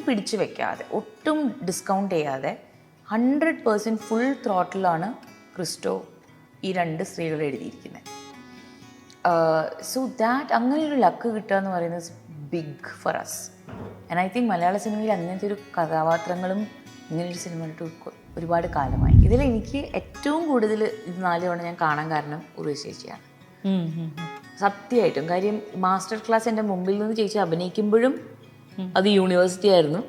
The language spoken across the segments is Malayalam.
പിടിച്ചു വെക്കാതെ ഒട്ടും ഡിസ്കൗണ്ട് ചെയ്യാതെ 100% ഫുൾ ത്രോട്ടിലാണ് ക്രിസ്റ്റോ ഈ 2 സ്ത്രീകൾ എഴുതിയിരിക്കുന്നത്. സോ ദാറ്റ് അങ്ങനെയൊരു ലക്ക് കിട്ടുക എന്ന് പറയുന്നത് big for us. And I think Malayala സിനിമയിൽ അങ്ങനത്തെ ഒരു കഥാപാത്രങ്ങളും ഇങ്ങനൊരു സിനിമ കണ്ടിട്ട് ഒരുപാട് കാലമായി. ഇതിൽ എനിക്ക് ഏറ്റവും കൂടുതൽ ഇത് 4 തവണ ഞാൻ കാണാൻ കാരണം ഉർവശി ചേച്ചിയാണ്. സത്യമായിട്ടും. കാര്യം മാസ്റ്റർ ക്ലാസ് എൻ്റെ മുമ്പിൽ നിന്ന് ചേച്ചി അഭിനയിക്കുമ്പോഴും അത് യൂണിവേഴ്സിറ്റി ആയിരുന്നു.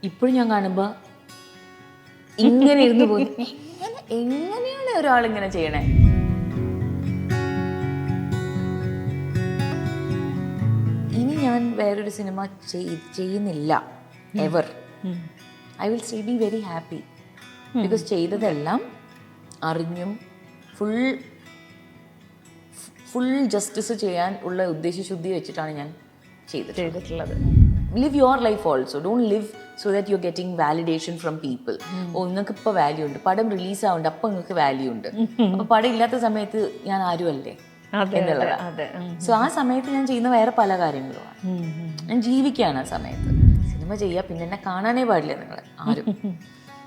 ഇപ്പോഴും ഞാൻ കാണുമ്പോൾ ഇങ്ങനെ ഇരുന്ന് പോകും, എങ്ങനെയാണ് ഒരാളിങ്ങനെ ചെയ്യണേ. ഇനി ഞാൻ വേറൊരു സിനിമ ചെയ്യുന്നില്ല ever. I will stay be very happy. Because ചെയ്തതെല്ലാം അറിഞ്ഞും ഫുൾ ജസ്റ്റിസ് ചെയ്യാൻ ഉള്ള ഉദ്ദേശശുദ്ധി വെച്ചിട്ടാണ് ഞാൻ ചെയ്തിട്ടുള്ളത്. Live your life also. Don't live so that you are getting validation from people. നിങ്ങൾക്ക് ഇപ്പോൾ വാല്യൂ ഉണ്ട്, പടം റിലീസ് ആവുന്നുണ്ട്, അപ്പോൾ നിങ്ങൾക്ക് വാല്യൂ ഉണ്ട്. അപ്പോൾ പടം ഇല്ലാത്ത സമയത്ത് ഞാൻ ആരും അല്ലേ എന്നുള്ളതാണ്. സോ ആ സമയത്ത് ഞാൻ ചെയ്യുന്ന വേറെ പല കാര്യങ്ങളുമാണ്. ഞാൻ ജീവിക്കുകയാണ് ആ സമയത്ത്. സിനിമ ചെയ്യുക, പിന്നെ എന്നെ കാണാനേ പാടില്ല നിങ്ങൾ ആരും.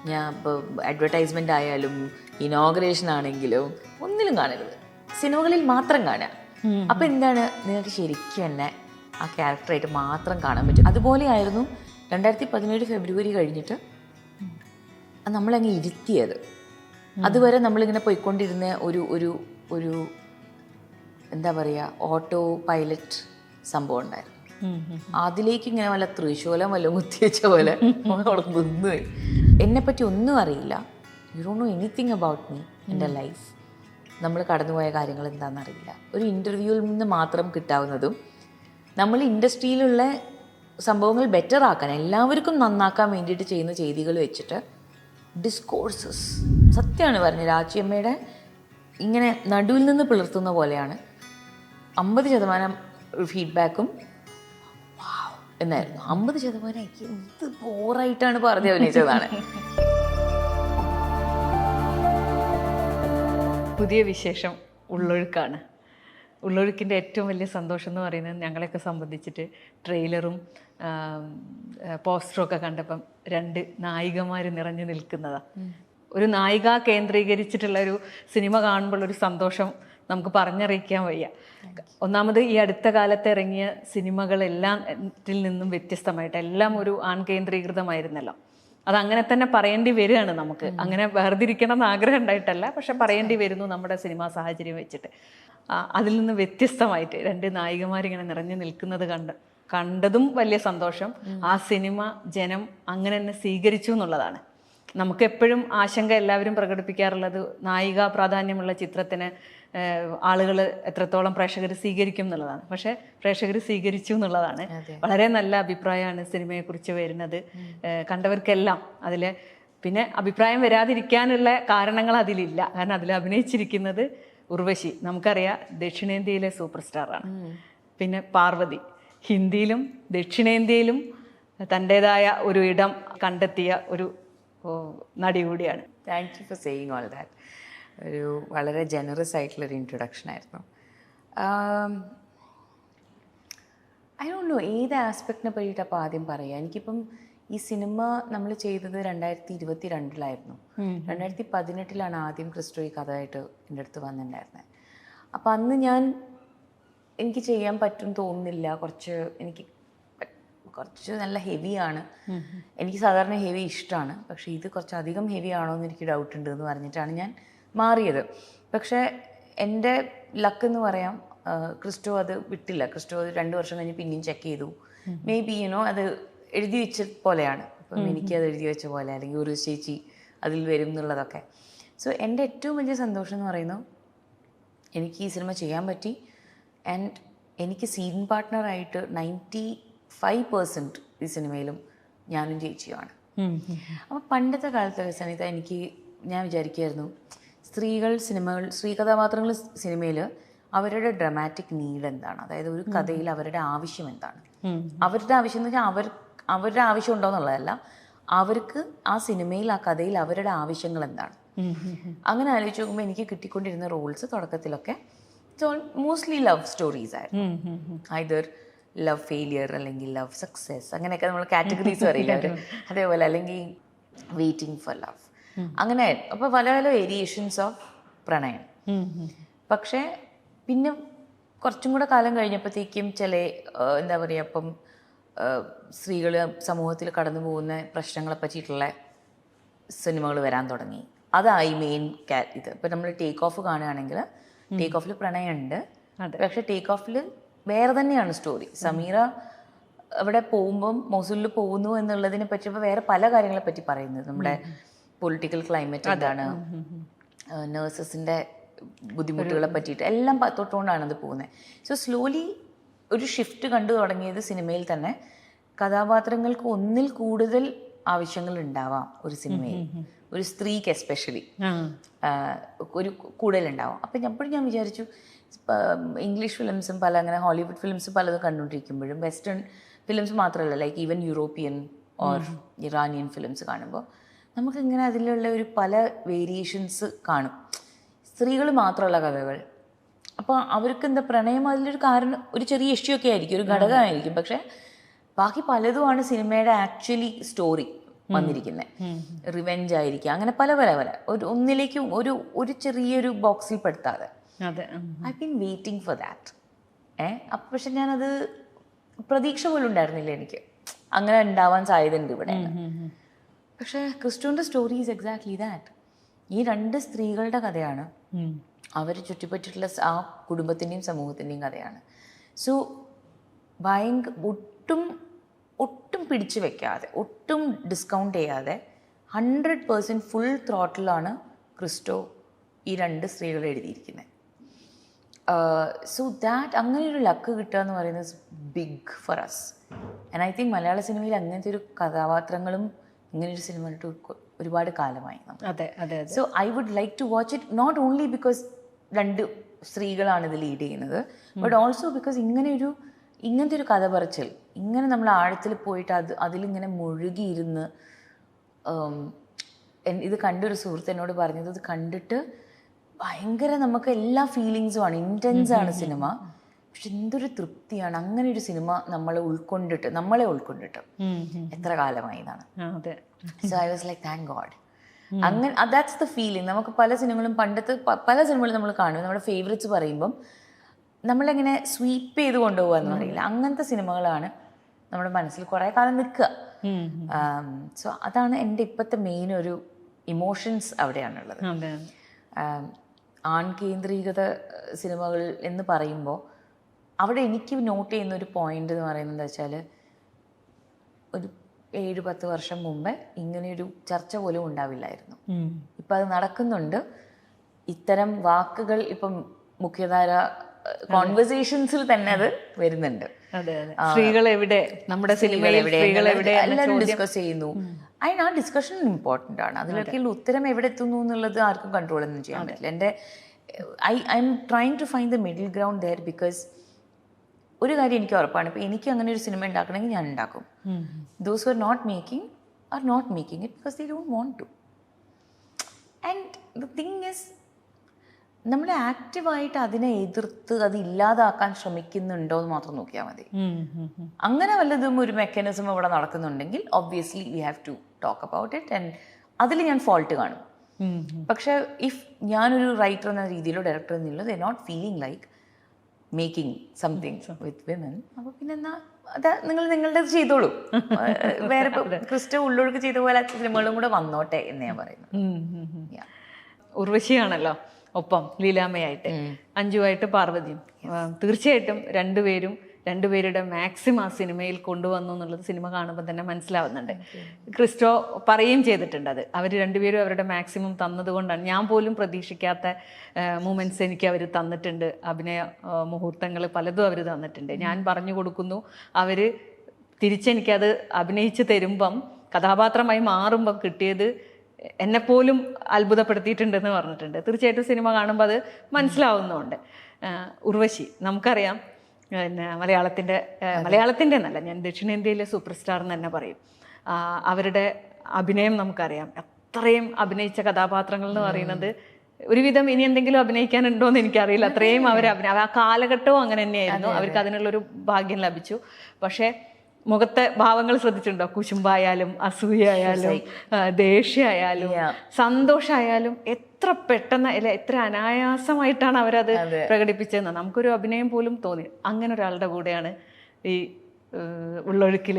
ഞാൻ ഇപ്പോൾ അഡ്വർടൈസ്മെൻ്റ് ആയാലും ഇനോഗ്രേഷൻ ആണെങ്കിലും ഒന്നിലും കാണരുത്, സിനിമകളിൽ മാത്രം കാണുക. അപ്പം എന്താണ്, നിങ്ങൾക്ക് ശരിക്കും എന്നെ ആ ക്യാരക്ടറായിട്ട് മാത്രം കാണാൻ പറ്റും. അതുപോലെ ആയിരുന്നു 2017 ഫെബ്രുവരി കഴിഞ്ഞിട്ട് നമ്മളങ്ങ് ഇരുത്തിയത്. അതുവരെ നമ്മളിങ്ങനെ പോയിക്കൊണ്ടിരുന്ന ഒരു എന്താ പറയുക, ഓട്ടോ പൈലറ്റ് സംഭവം ഉണ്ടായിരുന്നു. അതിലേക്ക് ഇങ്ങനെ വല്ല തൃശൂലം വല്ല കുത്തിവെച്ച പോലെ അവിടെ നിന്നുപോയി. എന്നെപ്പറ്റി ഒന്നും അറിയില്ല. You don't know anything about me, എൻ്റെ ലൈഫ്, നമ്മൾ കടന്നുപോയ കാര്യങ്ങൾ എന്താണെന്നറിയില്ല. ഒരു ഇൻ്റർവ്യൂവിൽ നിന്ന് മാത്രം കിട്ടാവുന്നതും നമ്മൾ ഇൻഡസ്ട്രിയിലുള്ള സംഭവങ്ങൾ ബെറ്റർ ആക്കാൻ, എല്ലാവർക്കും നന്നാക്കാൻ വേണ്ടിയിട്ട് ചെയ്യുന്ന ചെയ്തികൾ വെച്ചിട്ട് ഡിസ്കോഴ്സസ്, സത്യമാണ് പറഞ്ഞത്, രാച്ചിയമ്മയുടെ ഇങ്ങനെ നടുവിൽ നിന്ന് പിളർത്തുന്ന പോലെയാണ്. 50% ഫീഡ്ബാക്കും എന്നായിരുന്നു. 50% ഇത് ബോറായിട്ടാണ് പറഞ്ഞ് അഭിനയിച്ചതാണ്. പുതിയ വിശേഷം ഉള്ളൊഴുക്കാണ്. ഉള്ളൊഴുക്കിൻ്റെ ഏറ്റവും വലിയ സന്തോഷം എന്ന് പറയുന്നത് ഞങ്ങളെയൊക്കെ സംബന്ധിച്ചിട്ട് ട്രെയിലറും പോസ്റ്ററും ഒക്കെ കണ്ടപ്പം 2 നായികമാർ നിറഞ്ഞു നിൽക്കുന്നതാണ്. ഒരു നായിക കേന്ദ്രീകരിച്ചിട്ടുള്ള ഒരു സിനിമ കാണുമ്പോൾ ഒരു സന്തോഷം നമുക്ക് പറഞ്ഞറിയിക്കാൻ വയ്യ. ഒന്നാമത് ഈ അടുത്ത കാലത്ത് ഇറങ്ങിയ സിനിമകളെല്ലാത്തിൽ നിന്നും വ്യത്യസ്തമായിട്ട് എല്ലാം ഒരു ആൺകേന്ദ്രീകൃതമായിരുന്നല്ലോ. അതങ്ങനെ തന്നെ പറയേണ്ടി വരികയാണ് നമുക്ക്. അങ്ങനെ വേർതിരിക്കണം എന്ന് ആഗ്രഹം ഉണ്ടായിട്ടല്ല, പക്ഷെ പറയേണ്ടി വരുന്നു നമ്മുടെ സിനിമാ സാഹചര്യം വെച്ചിട്ട്. അതിൽ നിന്ന് വ്യത്യസ്തമായിട്ട് 2 നായികമാരിങ്ങനെ നിറഞ്ഞു നിൽക്കുന്നത് കണ്ടതും വലിയ സന്തോഷം. ആ സിനിമ ജനം അങ്ങനെ തന്നെ സ്വീകരിച്ചു എന്നുള്ളതാണ്. നമുക്കെപ്പോഴും ആശങ്ക എല്ലാവരും പ്രകടിപ്പിക്കാറുള്ളത് നായിക പ്രാധാന്യമുള്ള ചിത്രത്തിന് ആളുകൾ എത്രത്തോളം പ്രേക്ഷകർ സ്വീകരിക്കും എന്നുള്ളതാണ്. പക്ഷേ പ്രേക്ഷകർ സ്വീകരിച്ചു എന്നുള്ളതാണ്. വളരെ നല്ല അഭിപ്രായമാണ് സിനിമയെക്കുറിച്ച് വരുന്നത്. കണ്ടവർക്കെല്ലാം അതിൽ പിന്നെ അഭിപ്രായം വരാതിരിക്കാനുള്ള കാരണങ്ങൾ അതിലില്ല. കാരണം അതിൽ അഭിനയിച്ചിരിക്കുന്നത് ഉർവശി, നമുക്കറിയാം ദക്ഷിണേന്ത്യയിലെ സൂപ്പർ സ്റ്റാറാണ്. പിന്നെ പാർവതി, ഹിന്ദിയിലും ദക്ഷിണേന്ത്യയിലും തൻ്റേതായ ഒരു ഇടം കണ്ടെത്തിയ ഒരു നടി കൂടിയാണ്. Thank you for saying all that. ഒരു വളരെ ജനറസ് ആയിട്ടുള്ളൊരു ഇൻട്രൊഡക്ഷൻ ആയിരുന്നു. ഐ ഡോണ്ട് നോ ഏത് ആസ്പെക്റ്റിനെ പറ്റിയിട്ട് അപ്പോൾ ആദ്യം പറയാം. എനിക്കിപ്പം ഈ സിനിമ നമ്മൾ ചെയ്തത് 2022 2018 ആദ്യം ക്രിസ്റ്റോ ഈ കഥയായിട്ട് എൻ്റെ അടുത്ത് വന്നിട്ടുണ്ടായിരുന്നത്. അപ്പോൾ അന്ന് എനിക്ക് ചെയ്യാൻ പറ്റും തോന്നുന്നില്ല, കുറച്ച് നല്ല ഹെവിയാണ്. എനിക്ക് സാധാരണ ഹെവി ഇഷ്ടമാണ്, പക്ഷേ ഇത് കുറച്ചധികം ഹെവി ആണോ എന്ന് എനിക്ക് ഡൗട്ട് ഉണ്ട് എന്ന് പറഞ്ഞിട്ടാണ് ഞാൻ മാറിയത്. പക്ഷേ എൻ്റെ ലക്ക് എന്ന് പറയാം, ക്രിസ്റ്റോ അത് വിട്ടില്ല. ക്രിസ്റ്റോ അത് 2 വർഷം കഴിഞ്ഞ് പിന്നെയും ചെക്ക് ചെയ്തു. മേ ബി അത് എഴുതി വെച്ച പോലെയാണ്. ഇപ്പം എനിക്കത് എഴുതി വെച്ച പോലെ, അല്ലെങ്കിൽ ഒരു ചേച്ചി അതിൽ വരും എന്നുള്ളതൊക്കെ. സോ എൻ്റെ ഏറ്റവും വലിയ സന്തോഷം എന്ന് പറയുന്നത് എനിക്ക് ഈ സിനിമ ചെയ്യാൻ പറ്റി. ആൻഡ് എനിക്ക് സീൻ പാർട്ട്ണറായിട്ട് 95% ഈ സിനിമയിലും ഞാനും ചേച്ചിയുമാണ്. അപ്പോൾ പണ്ടത്തെ കാലത്തെ സനിത ഞാൻ വിചാരിക്കുമായിരുന്നു, സ്ത്രീ കഥാപാത്രങ്ങൾ സിനിമയിൽ അവരുടെ ഡ്രമാറ്റിക് നീഡ് എന്താണ്, അതായത് ഒരു കഥയിൽ അവരുടെ ആവശ്യം എന്താണ്. അവരുടെ ആവശ്യം എന്ന് വെച്ചാൽ അവരുടെ ആവശ്യം ഉണ്ടോ എന്നുള്ളതല്ല, അവർക്ക് ആ സിനിമയിൽ ആ കഥയിൽ അവരുടെ ആവശ്യങ്ങൾ എന്താണ്. അങ്ങനെ ആലോചിച്ച് നോക്കുമ്പോൾ എനിക്ക് കിട്ടിക്കൊണ്ടിരുന്ന റോൾസ് തുടക്കത്തിലൊക്കെ മോസ്റ്റ്ലി ലവ് സ്റ്റോറീസ് ആയിരുന്നു. ഐദർ ലവ് ഫെയിലിയർ അല്ലെങ്കിൽ ലവ് സക്സസ്, അങ്ങനെയൊക്കെ നമ്മൾ കാറ്റഗറീസ് അറിയില്ല അവർ, അതേപോലെ അല്ലെങ്കിൽ വെയിറ്റിംഗ് ഫോർ ലവ്, അങ്ങനെ. അപ്പോൾ പല പല വേരിയേഷൻസ് ഓഫ് പ്രണയം. പക്ഷേ പിന്നെ കുറച്ചും കൂടെ കാലം കഴിഞ്ഞപ്പോഴത്തേക്കും ചില എന്താ പറയുക, ഇപ്പം സ്ത്രീകൾ സമൂഹത്തിൽ കടന്നു പോകുന്ന പ്രശ്നങ്ങളെ പറ്റിയിട്ടുള്ള സിനിമകൾ വരാൻ തുടങ്ങി. അതായി മെയിൻ ഇത്. ഇപ്പം നമ്മൾ ടേക്ക് ഓഫ് കാണുകയാണെങ്കിൽ ടേക്ക് ഓഫിൽ പ്രണയമുണ്ട്, പക്ഷെ ടേക്ക് ഓഫിൽ വേറെ തന്നെയാണ് സ്റ്റോറി. സമീറ അവിടെ പോകുമ്പം മൊസൂലിൽ പോകുന്നു എന്നുള്ളതിനെ പറ്റി ഇപ്പോൾ വേറെ പല കാര്യങ്ങളെ പറ്റി പറയുന്നത്. നമ്മുടെ പൊളിറ്റിക്കൽ ക്ലൈമറ്റ് എന്താണ്, നേഴ്സസിൻ്റെ ബുദ്ധിമുട്ടുകളെ പറ്റിയിട്ട് എല്ലാം തൊട്ടുകൊണ്ടാണ് അത് പോകുന്നത്. സോ സ്ലോലി ഒരു ഷിഫ്റ്റ് കണ്ടു തുടങ്ങിയത് സിനിമയിൽ തന്നെ. കഥാപാത്രങ്ങൾക്ക് ഒന്നിൽ കൂടുതൽ ആവശ്യങ്ങൾ ഉണ്ടാവാം ഒരു സിനിമയിൽ, ഒരു സ്ത്രീക്ക് എസ്പെഷ്യലി ഒരു കൂടുതലുണ്ടാവാം. അപ്പം എപ്പോഴും ഞാൻ വിചാരിച്ചു, ഇംഗ്ലീഷ് ഫിലിംസും പല അങ്ങനെ ഹോളിവുഡ് ഫിലിംസ് പലതും കണ്ടുകൊണ്ടിരിക്കുമ്പോഴും വെസ്റ്റേൺ ഫിലിംസ് മാത്രമല്ല, like even European or Iranian films കാണുമ്പോൾ നമുക്കിങ്ങനെ അതിലുള്ള ഒരു പല വേരിയേഷൻസ് കാണും. സ്ത്രീകൾ മാത്രമുള്ള കഥകൾ. അപ്പോൾ അവർക്ക് എന്താ പ്രണയം അതിലൊരു കാരണം, ഒരു ചെറിയ ഇഷ്യൂ ഒക്കെ ആയിരിക്കും, ഒരു ഘടകമായിരിക്കും, പക്ഷേ ബാക്കി പലതുമാണ് സിനിമയുടെ ആക്ച്വലി സ്റ്റോറി വന്നിരിക്കുന്നത്. റിവെഞ്ച് ആയിരിക്കും, അങ്ങനെ പല പല പല ഒന്നിലേക്കും ഒരു ചെറിയൊരു ബോക്സിൽ പെടുത്താതെ. I been waiting for that. അപ്പം പക്ഷെ ഞാനത് പ്രതീക്ഷ പോലും ഉണ്ടായിരുന്നില്ല എനിക്ക് അങ്ങനെ ഉണ്ടാവാൻ സാധ്യതയുണ്ട് ഇവിടെ. പക്ഷേ ക്രിസ്റ്റോൻ്റെ സ്റ്റോറി ഈസ് എക്സാക്ട്ലി ദാറ്റ്. ഈ രണ്ട് സ്ത്രീകളുടെ കഥയാണ്, അവർ ചുറ്റിപ്പറ്റിയിട്ടുള്ള ആ കുടുംബത്തിൻ്റെയും സമൂഹത്തിൻ്റെയും കഥയാണ്. സോ ഒട്ടും പിടിച്ചു വെക്കാതെ, ഒട്ടും ഡിസ്കൗണ്ട് ചെയ്യാതെ 100% ഫുൾ ത്രോട്ടിലാണ് ക്രിസ്റ്റോ ഈ രണ്ട് സ്ത്രീകൾ എഴുതിയിരിക്കുന്നത്. സോ ദാറ്റ് അങ്ങനെ ഒരു ലക്ക് കിട്ടുക എന്ന് പറയുന്നത് big for us. And I think Malayala സിനിമയിൽ അങ്ങനത്തെ ഒരു കഥാപാത്രങ്ങളും ഇങ്ങനൊരു സിനിമ ഒരുപാട് കാലമായി. So I would like to watch it, not only because രണ്ട് സ്ത്രീകളാണ് ഇത് ലീഡ് ചെയ്യുന്നത്, ബട്ട് ഓൾസോ ബിക്കോസ് ഇങ്ങനത്തെ ഒരു കഥ പറച്ചിൽ, ഇങ്ങനെ നമ്മൾ ആഴത്തിൽ പോയിട്ട് അതിലിങ്ങനെ മുഴുകിയിരുന്ന്. ഇത് കണ്ടൊരു സുഹൃത്ത് എന്നോട് പറഞ്ഞത്, ഇത് കണ്ടിട്ട് ഭയങ്കര നമുക്ക് എല്ലാ ഫീലിങ്സും ആണ്, ഇൻറ്റൻസ് ആണ് സിനിമ, പക്ഷെ എന്തൊരു തൃപ്തിയാണ് അങ്ങനെ ഒരു സിനിമ നമ്മളെ ഉൾക്കൊണ്ടിട്ട് എത്ര കാലമായി എന്നാണ്. So I was like thank God. അങ്ങനെ ദാറ്റ്സ് ദ ഫീലിംഗ്. നമുക്ക് പല സിനിമകളും പണ്ടത്തെ പല സിനിമകളും നമ്മൾ കാണും, നമ്മുടെ ഫേവറേറ്റ്സ് പറയുമ്പം നമ്മളെങ്ങനെ സ്വീപ്പ് ചെയ്ത് കൊണ്ടുപോകുക എന്ന് പറയില്ല, അങ്ങനത്തെ സിനിമകളാണ് നമ്മുടെ മനസ്സിൽ കുറേ കാലം നിൽക്കുക. സോ അതാണ് എൻ്റെ ഇപ്പോഴത്തെ മെയിൻ ഒരു ഇമോഷൻസ് അവിടെയാണുള്ളത്. ആൺ കേന്ദ്രീകൃത സിനിമകൾ എന്ന് പറയുമ്പോൾ അവിടെ എനിക്ക് നോട്ട് ചെയ്യുന്ന ഒരു പോയിന്റ് എന്ന് പറയുന്നത് എന്താ വെച്ചാൽ, ഒരു 7-10 വർഷം മുമ്പേ ഇങ്ങനെയൊരു ചർച്ച പോലും ഉണ്ടാവില്ലായിരുന്നു. ഇപ്പം അത് നടക്കുന്നുണ്ട്. ഇത്തരം വാക്കുകൾ ഇപ്പം മുഖ്യധാര കോൺവെർസേഷൻസിൽ തന്നെ അത് വരുന്നുണ്ട്. സ്ത്രീകൾ എവിടെ, നമ്മുടെ സിനിമയിൽ സ്ത്രീകൾ എവിടെ എല്ലാവരും ഡിസ്കസ് ചെയ്യുന്നു. അതിന് ആ ഡിസ്കഷൻ ഇമ്പോർട്ടൻ്റ് ആണ്. അതിലൊക്കെയുള്ള ഉത്തരം എവിടെ എത്തുന്നു എന്നുള്ളത് ആർക്കും കൺട്രോൾ ഒന്നും ചെയ്യാൻ പറ്റില്ല. I'm trying to find the middle ground there. Because ഒരു കാര്യം എനിക്ക് ഉറപ്പാണ്, ഇപ്പം എനിക്ക് അങ്ങനെ ഒരു സിനിമ ഉണ്ടാക്കണമെങ്കിൽ ഞാൻ ഉണ്ടാക്കും. Those who are not making it because they don't want to. And the thing is, നമ്മൾ ആക്റ്റീവായിട്ട് അതിനെ എതിർത്ത് അത് ഇല്ലാതാക്കാൻ ശ്രമിക്കുന്നുണ്ടോ എന്ന് മാത്രം നോക്കിയാൽ മതി. അങ്ങനെ വല്ലതും ഒരു മെക്കാനിസം ഇവിടെ നടക്കുന്നുണ്ടെങ്കിൽ obviously we have to talk about it. And അതിൽ ഞാൻ ഫോൾട്ട് കാണും. പക്ഷേ ഇഫ് ഞാനൊരു റൈറ്റർ എന്ന രീതിയിലോ ഡയറക്ടർ എന്നില്ലോ they not feeling like making something with women, അപ്പോൾ പിന്നെ എന്നാ നിങ്ങൾ നിങ്ങളുടെ ചെയ്തോളൂ. വേറെ ക്രിസ്റ്റോ ഉള്ളൊഴുക്ക് ചെയ്ത പോലെ സിനിമകളും കൂടെ വന്നോട്ടെ എന്ന് ഞാൻ പറയുന്നത്. ഉർവശിയാണല്ലോ ഒപ്പം ലീലാമ്മയായിട്ട്, അഞ്ജുവായിട്ട് പാർവതിയും. തീർച്ചയായിട്ടും രണ്ടുപേരുടെ മാക്സിമം ആ സിനിമയിൽ കൊണ്ടുവന്നു എന്നുള്ളത് സിനിമ കാണുമ്പോൾ തന്നെ മനസ്സിലാവുന്നുണ്ട്. ക്രിസ്റ്റോ പറയുകയും ചെയ്തിട്ടുണ്ട്, അത് അവർ രണ്ടുപേരും അവരുടെ മാക്സിമം തന്നതുകൊണ്ടാണ്. ഞാൻ പോലും പ്രതീക്ഷിക്കാത്ത മൂമെൻറ്റ്സ് എനിക്ക് അവർ തന്നിട്ടുണ്ട്. അഭിനയ മുഹൂർത്തങ്ങൾ പലതും അവർ തന്നിട്ടുണ്ട്. ഞാൻ പറഞ്ഞു കൊടുക്കുന്നു, അവർ തിരിച്ചെനിക്കത് അഭിനയിച്ച് തരുമ്പം കഥാപാത്രമായി മാറുമ്പം കിട്ടിയത് എന്നെപ്പോലും അത്ഭുതപ്പെടുത്തിയിട്ടുണ്ടെന്ന് പറഞ്ഞിട്ടുണ്ട്. തീർച്ചയായിട്ടും സിനിമ കാണുമ്പോൾ അത് മനസ്സിലാവുന്നുണ്ട്. ഉർവശി നമുക്കറിയാം, പിന്നെ മലയാളത്തിൻ്റെ എന്നല്ല, ഞാൻ ദക്ഷിണേന്ത്യയിലെ സൂപ്പർ സ്റ്റാർ എന്ന് തന്നെ പറയും. അവരുടെ അഭിനയം നമുക്കറിയാം. അത്രയും അഭിനയിച്ച കഥാപാത്രങ്ങൾ എന്ന് പറയുന്നത് ഒരുവിധം ഇനി എന്തെങ്കിലും അഭിനയിക്കാനുണ്ടോ എന്ന് എനിക്കറിയില്ല. അത്രയും അവർ ആ കാലഘട്ടവും അങ്ങനെ തന്നെയായിരുന്നു. അവർക്ക് അതിനുള്ളൊരു ഭാഗ്യം ലഭിച്ചു. പക്ഷേ മുഖത്തെ ഭാവങ്ങൾ ശ്രദ്ധിച്ചിട്ടുണ്ടോ? കുശുമ്പായാലും അസൂയായാലും ദേഷ്യമായാലും സന്തോഷമായാലും എത്ര പെട്ടെന്ന് അല്ലെ, എത്ര അനായാസമായിട്ടാണ് അവരത് പ്രകടിപ്പിച്ചതെന്ന് നമുക്കൊരു അഭിനയം പോലും തോന്നി. അങ്ങനെ ഒരാളുടെ കൂടെയാണ് ഈ ഉള്ളൊഴുക്കിൽ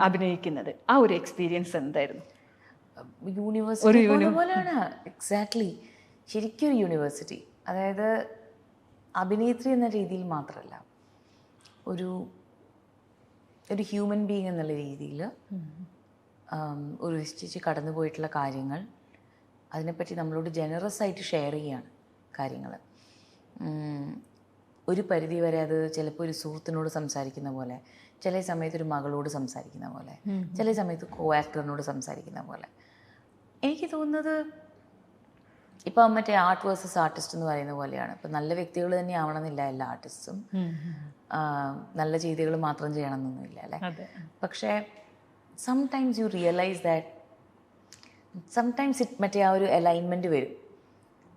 അഭിനയിക്കുന്നത്. ആ ഒരു എക്സ്പീരിയൻസ് എന്തായിരുന്നു? യൂണിവേഴ്സിറ്റി പോലെയാണ്. എക്സാക്ട്ലി, ശരിക്കും ഒരു യൂണിവേഴ്സിറ്റി. അതായത് അഭിനേത്രി എന്ന രീതിയിൽ മാത്രമല്ല, ഒരു ഹ്യൂമൻ ബീങ് എന്നുള്ള രീതിയിൽ ഒരു ചേച്ചി കടന്നു പോയിട്ടുള്ള കാര്യങ്ങൾ, അതിനെപ്പറ്റി നമ്മളോട് ജനറസ് ആയിട്ട് ഷെയർ ചെയ്യുകയാണ് കാര്യങ്ങൾ. ഒരു പരിധി വരെ അത് ചിലപ്പോൾ ഒരു സുഹൃത്തിനോട് സംസാരിക്കുന്ന പോലെ, ചില സമയത്ത് ഒരു മകളോട് സംസാരിക്കുന്ന പോലെ, ചില സമയത്ത് കോ ആക്ടറിനോട് സംസാരിക്കുന്ന പോലെ. എനിക്ക് തോന്നുന്നത് ഇപ്പം മറ്റേ ആർട്ട് വേഴ്സസ് ആർട്ടിസ്റ്റ് എന്ന് പറയുന്ന പോലെയാണ്. ഇപ്പം നല്ല വ്യക്തികൾ തന്നെ ആവണമെന്നില്ല എല്ലാ ആർട്ടിസ്റ്റും, നല്ല ചെയ്തികൾ മാത്രം ചെയ്യണമെന്നൊന്നുമില്ല അല്ലേ. പക്ഷേ sometimes you realise that sometimes മറ്റേ ആ ഒരു അലൈൻമെൻറ്റ് വരും.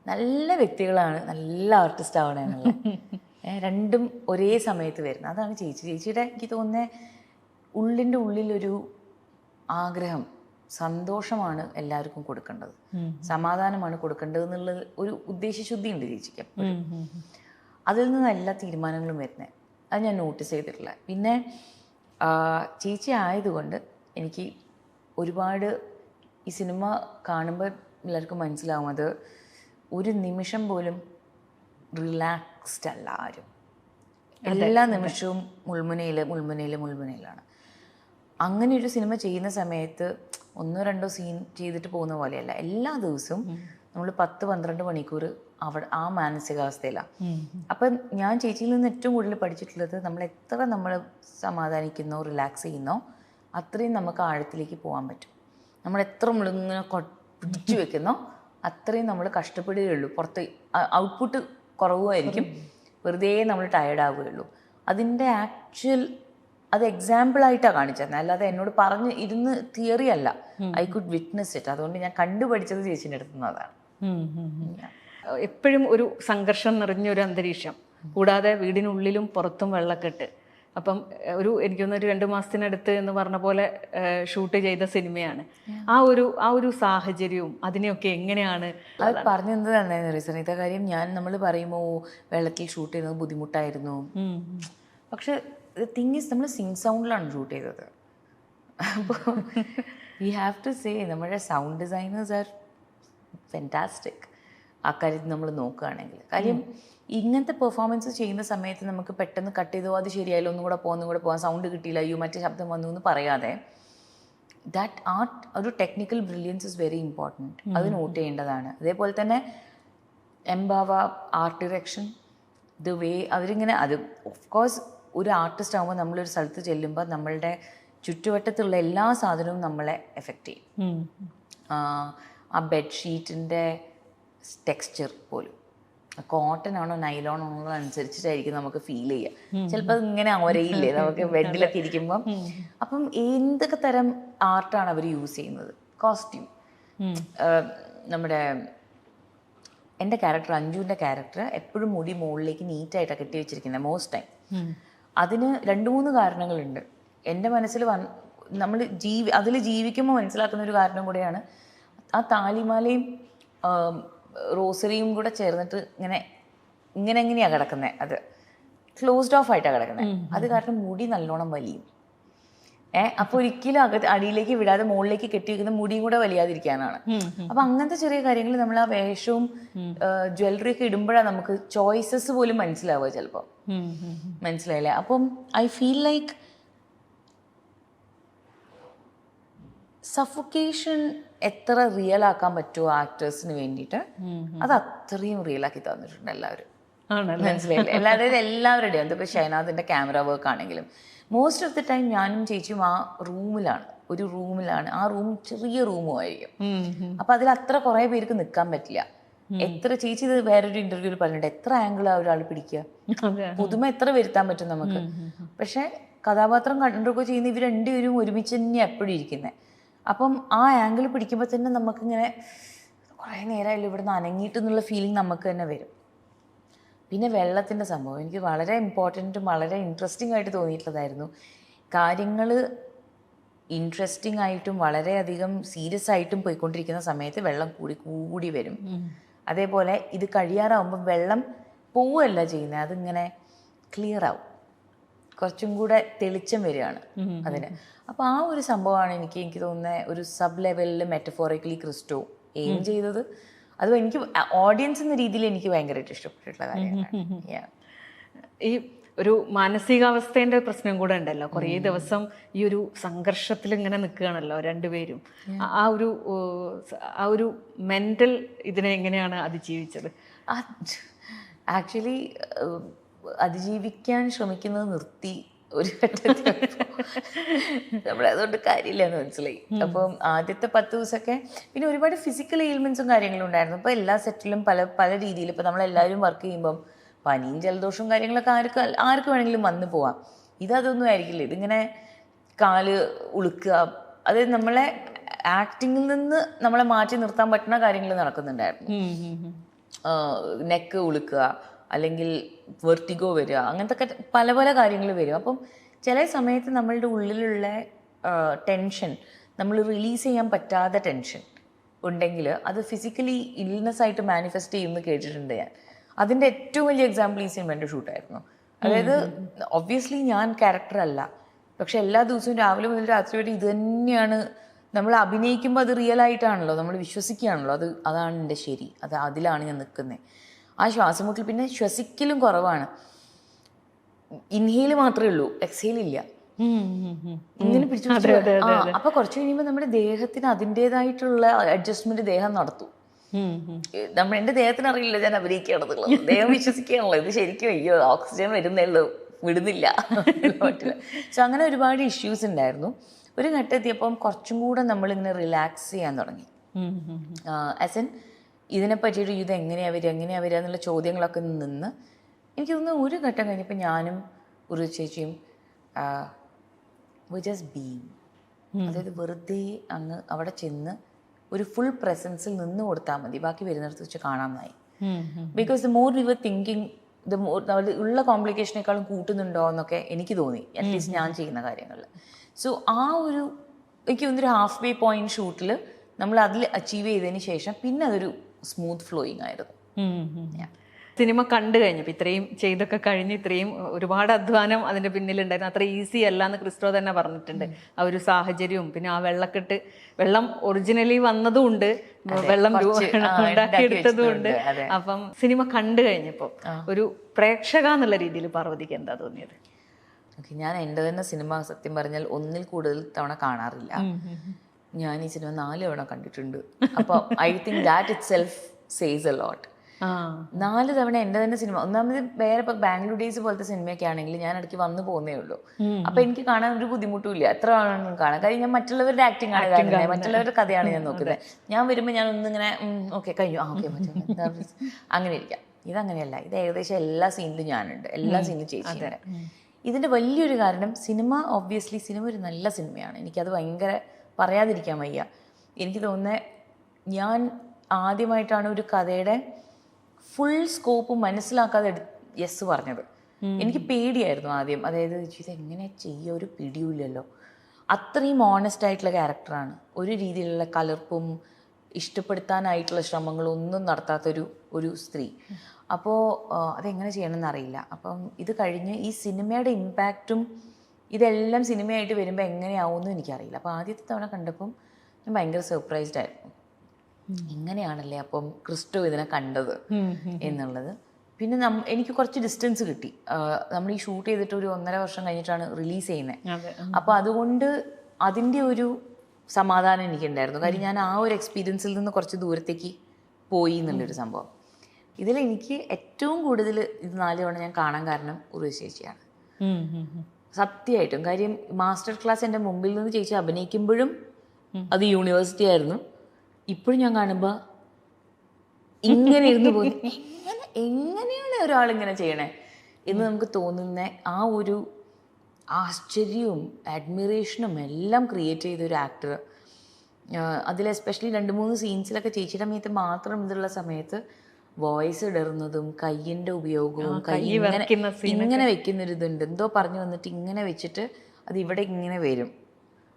നല്ല വ്യക്തികളാണ് നല്ല ആർട്ടിസ്റ്റ് ആവണമെന്നുള്ള രണ്ടും ഒരേ സമയത്ത് വരുന്നത്. അതാണ് ചേച്ചിയുടെ എനിക്ക് തോന്നുന്നത് ഉള്ളിൻ്റെ ഉള്ളിലൊരു ആഗ്രഹം, സന്തോഷമാണ് എല്ലാവർക്കും കൊടുക്കേണ്ടത്, സമാധാനമാണ് കൊടുക്കേണ്ടത് എന്നുള്ള ഒരു ഉദ്ദേശശുദ്ധി ഉണ്ട് ചേച്ചിക്ക്. അതിൽ നിന്ന് എല്ലാ തീരുമാനങ്ങളും വരുന്നത്. അത് ഞാൻ നോട്ടീസ് ചെയ്തിട്ടില്ല. പിന്നെ ചേച്ചി ആയതുകൊണ്ട് എനിക്ക് ഒരുപാട് ഈ സിനിമ കാണുമ്പോൾ എല്ലാവർക്കും മനസ്സിലാവും അത് ഒരു നിമിഷം പോലും റിലാക്സ്ഡ് അല്ല ആരും. എല്ലാ നിമിഷവും മുൾമുനയിലാണ്. അങ്ങനെ ഒരു സിനിമ ചെയ്യുന്ന സമയത്ത് 1-2 സീൻ ചെയ്തിട്ട് പോകുന്ന പോലെയല്ല. എല്ലാ ദിവസവും നമ്മൾ 10-12 മണിക്കൂർ അവിടെ ആ മാനസികാവസ്ഥയിലാണ്. അപ്പം ഞാൻ ചേച്ചിയിൽ നിന്ന് ഏറ്റവും കൂടുതൽ പഠിച്ചിട്ടുള്ളത് നമ്മൾ എത്ര നമ്മൾ സമാധാനിക്കുന്നോ റിലാക്സ് ചെയ്യുന്നോ അത്രയും നമുക്ക് ആഴത്തിലേക്ക് പോകാൻ പറ്റും. നമ്മൾ എത്ര നമ്മളിങ്ങനെ പിടിച്ചു വെക്കുന്നോ അത്രയും നമ്മൾ കഷ്ടപ്പെടുകയുള്ളൂ. പുറത്ത് ഔട്ട്പുട്ട് കുറവുമായിരിക്കും, വെറുതെ നമ്മൾ ടയേർഡാവുകയുള്ളൂ. അതിൻ്റെ ആക്ച്വൽ അത് എക്സാമ്പിളായിട്ടാണ് കാണിച്ചത്, അല്ലാതെ എന്നോട് പറഞ്ഞ് ഇരുന്ന് തിയറി അല്ല. I could witness it. അതുകൊണ്ട് ഞാൻ കണ്ടുപഠിച്ചത് ചേച്ചിൻ്റെ അടുത്ത് നിന്ന് അതാണ്. എപ്പോഴും ഒരു സംഘർഷം നിറഞ്ഞൊരു അന്തരീക്ഷം, കൂടാതെ വീടിനുള്ളിലും പുറത്തും വെള്ളക്കെട്ട്. അപ്പം എനിക്കൊന്നൊരു 2 മാസത്തിനടുത്ത് എന്ന് പറഞ്ഞ പോലെ ഷൂട്ട് ചെയ്ത സിനിമയാണ്. ആ ഒരു സാഹചര്യവും അതിനെയൊക്കെ എങ്ങനെയാണ് അത് പറഞ്ഞത് തന്നെയായിരുന്നു റീസൺ. ഇതേ കാര്യം നമ്മൾ പറയുമ്പോൾ വെള്ളത്തിൽ ഷൂട്ട് ചെയ്യുന്നത് ബുദ്ധിമുട്ടായിരുന്നു. പക്ഷെ തിങ് ഈസ് നമ്മൾ സിങ് സൗണ്ടിലാണ് ഷൂട്ട് ചെയ്തത്. അപ്പോൾ വി ഹാവ് ടു സേ നമ്മുടെ സൗണ്ട് ഡിസൈനേഴ്സ് ആർ ഫെൻറ്റാസ്റ്റിക് ആ കാര്യത്തിൽ നമ്മൾ നോക്കുകയാണെങ്കിൽ. കാര്യം ഇങ്ങനത്തെ പെർഫോമൻസ് ചെയ്യുന്ന സമയത്ത് നമുക്ക് പെട്ടെന്ന് കട്ട് ചെയ്തോ അത് ശരിയായാലും ഒന്നും കൂടെ പോകാൻ സൗണ്ട് കിട്ടിയില്ല, അയ്യോ മറ്റേ ശബ്ദം വന്നു എന്ന് പറയാതെ ദാറ്റ് ആർട്ട് ഒരു technical brilliance is very important. അത് നോട്ട് ചെയ്യേണ്ടതാണ്. അതേപോലെ തന്നെ എംബാവ ആർട്ട് ഡിറക്ഷൻ ദ വേ അവരിങ്ങനെ അത് ഓഫ് കോഴ്സ് ഒരു ആർട്ടിസ്റ്റ് ആകുമ്പോൾ നമ്മളൊരു സ്ഥലത്ത് ചെല്ലുമ്പോൾ നമ്മളുടെ ചുറ്റുവട്ടത്തുള്ള എല്ലാ സാധനവും നമ്മളെ എഫക്റ്റ് ചെയ്യും. ആ ബെഡ്ഷീറ്റിൻ്റെ ടെക്സ്ചർ പോലും കോട്ടൺ ആണോ നൈലോൺ ആണോ അനുസരിച്ചിട്ടായിരിക്കും നമുക്ക് ഫീൽ ചെയ്യുക. ചിലപ്പോൾ ഇങ്ങനെ ഒരയില്ലേ നമുക്ക് ബെഡിലൊക്കെ ഇരിക്കുമ്പം. അപ്പം എന്തൊക്കെ തരം ആർട്ടാണ് അവർ യൂസ് ചെയ്യുന്നത്. കോസ്റ്റ്യൂം, നമ്മുടെ എൻ്റെ ക്യാരക്ടർ അഞ്ജുവിൻ്റെ ക്യാരക്ടർ എപ്പോഴും മുടി മുകളിലേക്ക് നീറ്റായിട്ടാണ് കെട്ടി വെച്ചിരിക്കുന്നത് മോസ്റ്റ് ടൈം. അതിന് 2-3 കാരണങ്ങളുണ്ട്. എൻ്റെ മനസ്സിൽ നമ്മൾ അതിൽ ജീവിക്കുമ്പോൾ മനസ്സിലാക്കുന്ന ഒരു കാരണം കൂടെയാണ്. ആ താലിമാലയും റോസറിയും കൂടെ ചേർന്നിട്ട് എങ്ങനെയാണ് കിടക്കുന്നത്, അത് ക്ലോസ്ഡ് ഓഫ് ആയിട്ടാണ് കിടക്കുന്നത്. അത് കാരണം മുടി നല്ലോണം വലിയും. അപ്പോൾ ഒരിക്കലും അടിയിലേക്ക് വിടാതെ മുകളിലേക്ക് കെട്ടി വെക്കുന്ന മുടിയും കൂടെ വലിയാതിരിക്കാനാണ്. അപ്പം അങ്ങനത്തെ ചെറിയ കാര്യങ്ങൾ നമ്മൾ ആ വേഷവും ജ്വല്ലറി ഒക്കെ ഇടുമ്പോഴാണ് നമുക്ക് ചോയ്സസ് പോലും മനസ്സിലാവുക ചിലപ്പോൾ. മനസ്സിലായില്ലേ? അപ്പം ഐ ഫീൽ ലൈക്ക് സഫോക്കേഷൻ എത്ര റിയൽ ആക്കാൻ പറ്റുമോ ആക്ടേഴ്സിന് വേണ്ടിയിട്ട് അത് അത്രയും റിയൽ ആക്കി തന്നിട്ടുണ്ട് എല്ലാവരും. മനസ്സിലായില്ലേ? എല്ലാവരുടെയും അതിപ്പോൾ ഷൈനാഥിൻ്റെ ക്യാമറ വർക്ക് ആണെങ്കിലും മോസ്റ്റ് ഓഫ് ദി ടൈം ഞാനും ചേച്ചിയും ആ റൂമിലാണ്. ആ റൂം ചെറിയ റൂമും ആയിരിക്കും. അപ്പം അതിൽ അത്ര കുറേ പേർക്ക് നിൽക്കാൻ പറ്റില്ല. എത്ര ചേച്ചി ഇത് വേറൊരു ഇന്റർവ്യൂവിൽ പറഞ്ഞിട്ടുണ്ട്, എത്ര ആംഗിളാണ് ഒരാൾ പിടിക്കുക, പുതുമ എത്ര വരുത്താൻ പറ്റും നമുക്ക്. പക്ഷെ കഥാപാത്രം കണ്ടൊക്കെ ചെയ്യുന്ന ഇവർ രണ്ടുപേരും ഒരുമിച്ച് തന്നെയാണ് എപ്പോഴും ഇരിക്കുന്നത്. അപ്പം ആ ആംഗിൾ പിടിക്കുമ്പോൾ തന്നെ നമുക്കിങ്ങനെ കുറേ നേരമായാലും ഇവിടുന്ന് അനങ്ങിയിട്ടെന്നുള്ള ഫീലിംഗ് നമുക്ക് തന്നെ വരും. പിന്നെ വെള്ളത്തിൻ്റെ സംഭവം എനിക്ക് വളരെ ഇമ്പോർട്ടൻറ്റും വളരെ ഇൻട്രസ്റ്റിംഗ് ആയിട്ട് തോന്നിയിട്ടുള്ളതായിരുന്നു. കാര്യങ്ങൾ ഇൻട്രസ്റ്റിംഗ് ആയിട്ടും വളരെയധികം സീരിയസ് ആയിട്ടും പോയിക്കൊണ്ടിരിക്കുന്ന സമയത്ത് വെള്ളം കൂടി കൂടി വരും. അതേപോലെ ഇത് കഴിയാറാവുമ്പോൾ വെള്ളം പോവുകയല്ല ചെയ്യുന്നത്, അതിങ്ങനെ ക്ലിയർ ആവും, കുറച്ചും കൂടെ തെളിച്ചം വരികയാണ് അതിന്. അപ്പോൾ ആ ഒരു സംഭവമാണ് എനിക്ക് തോന്നുന്നത് ഒരു സബ് ലെവലിൽ മെറ്റഫോറിക്കലി ക്രിസ്റ്റോ എയിം ചെയ്തത്. അത് എനിക്ക് ഓഡിയൻസ് എന്ന രീതിയിൽ എനിക്ക് ഭയങ്കരമായിട്ട് ഇഷ്ടപ്പെട്ടിട്ടുള്ള കാര്യമാണ്. ഈ ഒരു മാനസികാവസ്ഥേൻ്റെ പ്രശ്നം കൂടെ ഉണ്ടല്ലോ, കുറേ ദിവസം ഈ ഒരു സംഘർഷത്തിൽ ഇങ്ങനെ നിൽക്കുകയാണല്ലോ രണ്ടുപേരും. ആ ഒരു മെൻ്റൽ ഇതിനെ എങ്ങനെയാണ് അതിജീവിച്ചത്? ആക്ച്വലി അതിജീവിക്കാൻ ശ്രമിക്കുന്നത് നിർത്തി ഒരു ഘട്ടത്തിൽ നമ്മളതുകൊണ്ട് കാര്യമില്ല എന്ന് മനസ്സിലായി. അപ്പം ആദ്യത്തെ 10 ദിവസമൊക്കെ പിന്നെ ഒരുപാട് ഫിസിക്കൽ എയിൽമെൻറ്റ്സും കാര്യങ്ങളും ഉണ്ടായിരുന്നു. ഇപ്പോൾ എല്ലാ സെറ്റിലും പല രീതിയിൽ ഇപ്പോൾ നമ്മളെല്ലാവരും വർക്ക് ചെയ്യുമ്പം പനിയും ജലദോഷവും കാര്യങ്ങളൊക്കെ ആർക്ക് വേണമെങ്കിലും വന്നു പോവാം. അതൊന്നും ആയിരിക്കില്ല. ഇതിങ്ങനെ കാല് ഉളുക്കുക, അതായത് നമ്മളെ ആക്ടിങ്ങിൽ നിന്ന് നമ്മളെ മാറ്റി നിർത്താൻ പറ്റുന്ന കാര്യങ്ങൾ നടക്കുന്നുണ്ടായിരുന്നു. നെക്ക് ഉളുക്കുക, അല്ലെങ്കിൽ വെർട്ടിഗോ വരിക, അങ്ങനത്തെ പല പല കാര്യങ്ങൾ വരും. അപ്പം ചില സമയത്ത് നമ്മളുടെ ഉള്ളിലുള്ള ടെൻഷൻ നമ്മൾ റിലീസ് ചെയ്യാൻ പറ്റാത്ത ടെൻഷൻ ഉണ്ടെങ്കിൽ അത് ഫിസിക്കലി ഇൽനെസ് ആയിട്ട് മാനിഫെസ്റ്റ് ചെയ്യുമെന്ന് കേട്ടിട്ടുണ്ട് ഞാൻ. അതിൻ്റെ ഏറ്റവും വലിയ എക്സാമ്പിൾ ഈ സിനിമേൻ്റെ ഷൂട്ടായിരുന്നു. അതായത് ഒബ്വിയസ്ലി ഞാൻ ക്യാരക്ടറല്ല, പക്ഷെ എല്ലാ ദിവസവും രാവിലെ മുതൽ രാത്രി വരെ ഇത് തന്നെയാണ് നമ്മൾ അഭിനയിക്കുമ്പോൾ. അത് റിയൽ ആയിട്ടാണല്ലോ, നമ്മൾ വിശ്വസിക്കുകയാണല്ലോ അതാണ് എൻ്റെ ശരി, അതിലാണ് ഞാൻ നിൽക്കുന്നത്. ആ ശ്വാസമുട്ടൽ, പിന്നെ ശ്വസിക്കലും കുറവാണ്, ഇൻഹെയിൽ മാത്രമേ ഉള്ളൂ, എക്സെയിൽ ഇല്ല. ഇങ്ങനെ പിടിച്ചു. അപ്പൊ കുറച്ച് കഴിയുമ്പോൾ നമ്മുടെ ദേഹത്തിന് അതിൻ്റെതായിട്ടുള്ള അഡ്ജസ്റ്റ്മെന്റ് ദേഹം നടത്തും. എൻ്റെ ദേഹത്തിന് അറിയില്ല ഞാൻ അഭിനയിക്കുകയാണെന്നുള്ളത്, ദേഹം വിശ്വസിക്കുകയാണല്ലോ ഇത് ശരിക്കും അയ്യോ ഓക്സിജൻ വരുന്നുള്ളൂ, വിടുന്നില്ല. സോ അങ്ങനെ ഒരുപാട് ഇഷ്യൂസ് ഉണ്ടായിരുന്നു. ഒരു ഘട്ടം എത്തിയപ്പം കുറച്ചും കൂടെ നമ്മളിങ്ങനെ റിലാക്സ് ചെയ്യാൻ തുടങ്ങി. ആസ് എൻ ഇതിനെ പറ്റിയിട്ട് ഇത് എങ്ങനെയാ വരിക എന്നുള്ള ചോദ്യങ്ങളൊക്കെ നിന്ന് എനിക്ക് തോന്നുന്നു ഒരു ഘട്ടം കഴിഞ്ഞപ്പോൾ ഞാനും ഒരു ചേച്ചിയും വി ജസ്റ്റ് ബീയിങ്, അതായത് വെറുതെ അങ്ങ് അവിടെ ചെന്ന് ഒരു ഫുൾ പ്രസൻസിൽ നിന്ന് കൊടുത്താൽ മതി, ബാക്കി വരുന്നിടത്ത് വെച്ച് കാണാമെന്നായി. Because the more we were thinking the more ഉള്ള കോംപ്ലിക്കേഷനേക്കാളും കൂട്ടുന്നുണ്ടോ എന്നൊക്കെ എനിക്ക് തോന്നി, അറ്റ്ലീസ്റ്റ് ഞാൻ ചെയ്യുന്ന കാര്യങ്ങളിൽ. സോ ആ ഒരു എനിക്ക് തോന്നുന്നൊരു ഹാഫ് വേ പോയിന്റ് ഷൂട്ടിൽ നമ്മൾ അതിൽ അച്ചീവ് ചെയ്തതിന് ശേഷം പിന്നെ അതൊരു സ്മൂത്ത് ഫ്ലോയിങ് ആയിരുന്നു. സിനിമ കണ്ടു കഴിഞ്ഞപ്പോൾ ഇത്രയും ചെയ്തൊക്കെ കഴിഞ്ഞ് ഇത്രയും ഒരുപാട് അധ്വാനം അതിൻ്റെ പിന്നിലുണ്ടായിരുന്നു, അത്ര ഈസി അല്ല എന്ന് ക്രിസ്റ്റോ തന്നെ പറഞ്ഞിട്ടുണ്ട്. ആ ഒരു സാഹചര്യവും പിന്നെ ആ വെള്ളം ഒറിജിനലി വന്നതും ഉണ്ട്, വെള്ളം ഉണ്ടാക്കിയെടുത്തതും ഉണ്ട്. അപ്പം സിനിമ കണ്ടു കഴിഞ്ഞപ്പോൾ ഒരു പ്രേക്ഷക എന്നുള്ള രീതിയിൽ പാർവതിക്ക് എന്താ തോന്നിയത്? ഞാൻ എൻ്റെ തന്നെ സിനിമ സത്യം പറഞ്ഞാൽ ഒന്നിൽ കൂടുതൽ തവണ കാണാറില്ല. ഞാൻ ഈ സിനിമ 4 തവണ കണ്ടിട്ടുണ്ട്. അപ്പോൾ I think that it self says a lot. 4 തവണ എൻ്റെ തന്നെ സിനിമ. ഒന്നാമത് വേറെ ഇപ്പോൾ ബാംഗ്ലൂർ ഡേയ്സ് പോലത്തെ സിനിമയൊക്കെ ആണെങ്കിൽ ഞാൻ ഇടയ്ക്ക് വന്നു പോകുന്നേ ഉള്ളൂ. അപ്പൊ എനിക്ക് കാണാൻ ഒരു ബുദ്ധിമുട്ടും ഇല്ല, എത്ര വേണമെങ്കിലും കാണാം. കാര്യം ഞാൻ മറ്റുള്ളവരുടെ ആക്ടിങ് ആണ് കാണുന്നത്, മറ്റുള്ളവരുടെ കഥയാണ് ഞാൻ നോക്കുന്നത്. ഞാൻ വരുമ്പോൾ ഞാൻ ഒന്നിങ്ങനെ ഓക്കെ കഴിഞ്ഞു, ഓക്കെ അങ്ങനെ ഇരിക്കാം. ഇതങ്ങനെയല്ല, ഇത് ഏകദേശം എല്ലാ സീനിലും ഞാനുണ്ട്, എല്ലാ സീനിലും ചേച്ചിയുണ്ട്. ഇതിൻ്റെ വലിയൊരു കാരണം സിനിമ സിനിമ ഒരു നല്ല സിനിമയാണ്, എനിക്കത് ഭയങ്കര പറയാതിരിക്കാൻ വയ്യ. എനിക്ക് തോന്നുന്നത് ഞാൻ ആദ്യമായിട്ടാണ് ഒരു കഥയുടെ ഫുൾ സ്കോപ്പ് മനസ്സിലാക്കാതെ യെസ് പറഞ്ഞത്. എനിക്ക് പേടിയായിരുന്നു ആദ്യം, അതായത് ഇതെങ്ങനെ ചെയ്യുക ഒരു പിടിയില്ലല്ലോ. അത്രയും ഓണസ്റ്റ് ആയിട്ടുള്ള ക്യാരക്ടറാണ്, ഒരു രീതിയിലുള്ള കലർപ്പും ഇഷ്ടപ്പെടുത്താനായിട്ടുള്ള ശ്രമങ്ങളൊന്നും നടത്താത്തൊരു സ്ത്രീ. അപ്പോൾ അതെങ്ങനെ ചെയ്യണമെന്ന് അറിയില്ല. അപ്പം ഇത് കഴിഞ്ഞ് ഈ സിനിമയുടെ ഇമ്പാക്റ്റും ഇതെല്ലാം സിനിമയായിട്ട് വരുമ്പോൾ എങ്ങനെയാവുമെന്നും എനിക്കറിയില്ല. അപ്പോൾ ആദ്യത്തെ തവണ കണ്ടപ്പം ഞാൻ ഭയങ്കര സർപ്രൈസ്ഡ് ആയിരുന്നു, ഇങ്ങനെയാണല്ലേ അപ്പം ക്രിസ്റ്റോ ഇതിനെ കണ്ടത് എന്നുള്ളത്. പിന്നെ എനിക്ക് കുറച്ച് ഡിസ്റ്റൻസ് കിട്ടി. നമ്മൾ ഈ ഷൂട്ട് ചെയ്തിട്ട് ഒരു 1.5 വർഷം കഴിഞ്ഞിട്ടാണ് റിലീസ് ചെയ്യുന്നത്. അപ്പോൾ അതുകൊണ്ട് അതിൻ്റെ ഒരു സമാധാനം എനിക്കുണ്ടായിരുന്നു. കാര്യം ഞാൻ ആ ഒരു എക്സ്പീരിയൻസിൽ നിന്ന് കുറച്ച് ദൂരത്തേക്ക് പോയി എന്നുള്ളൊരു സംഭവം. ഇതിലെനിക്ക് ഏറ്റവും കൂടുതൽ ഇത് 4 തവണ ഞാൻ കാണാൻ കാരണം ഉർവശി ചേച്ചിയാണ്, സത്യമായിട്ടും. കാര്യം മാസ്റ്റർ ക്ലാസ് എൻ്റെ മുമ്പിൽ നിന്ന് ചേച്ചി അഭിനയിക്കുമ്പോഴും അത് യൂണിവേഴ്സിറ്റി ആയിരുന്നു. ഇപ്പോഴും ഞാൻ കാണുമ്പോൾ ഇങ്ങനെ ഇരുന്ന് പോയി എങ്ങനെയാണ് ഒരാളിങ്ങനെ ചെയ്യണേ എന്ന് നമുക്ക് തോന്നുന്ന ആ ഒരു ആശ്ചര്യവും അഡ്മിറേഷനും എല്ലാം ക്രിയേറ്റ് ചെയ്ത ഒരു ആക്ടർ അതിൽ എസ്പെഷ്യലി 2-3 സീൻസിലൊക്കെ ചേച്ചിയുടെ മേത്ത് മാത്രം ഇതുള്ള സമയത്ത് വോയിസ് ഇടറുന്നതും കയ്യിൻ്റെ ഉപയോഗവും കൈ ഇങ്ങനെ വെക്കുന്നൊരിതുണ്ട്. എന്തോ പറഞ്ഞു വന്നിട്ട് ഇങ്ങനെ വെച്ചിട്ട് അത് ഇവിടെ ഇങ്ങനെ വരും,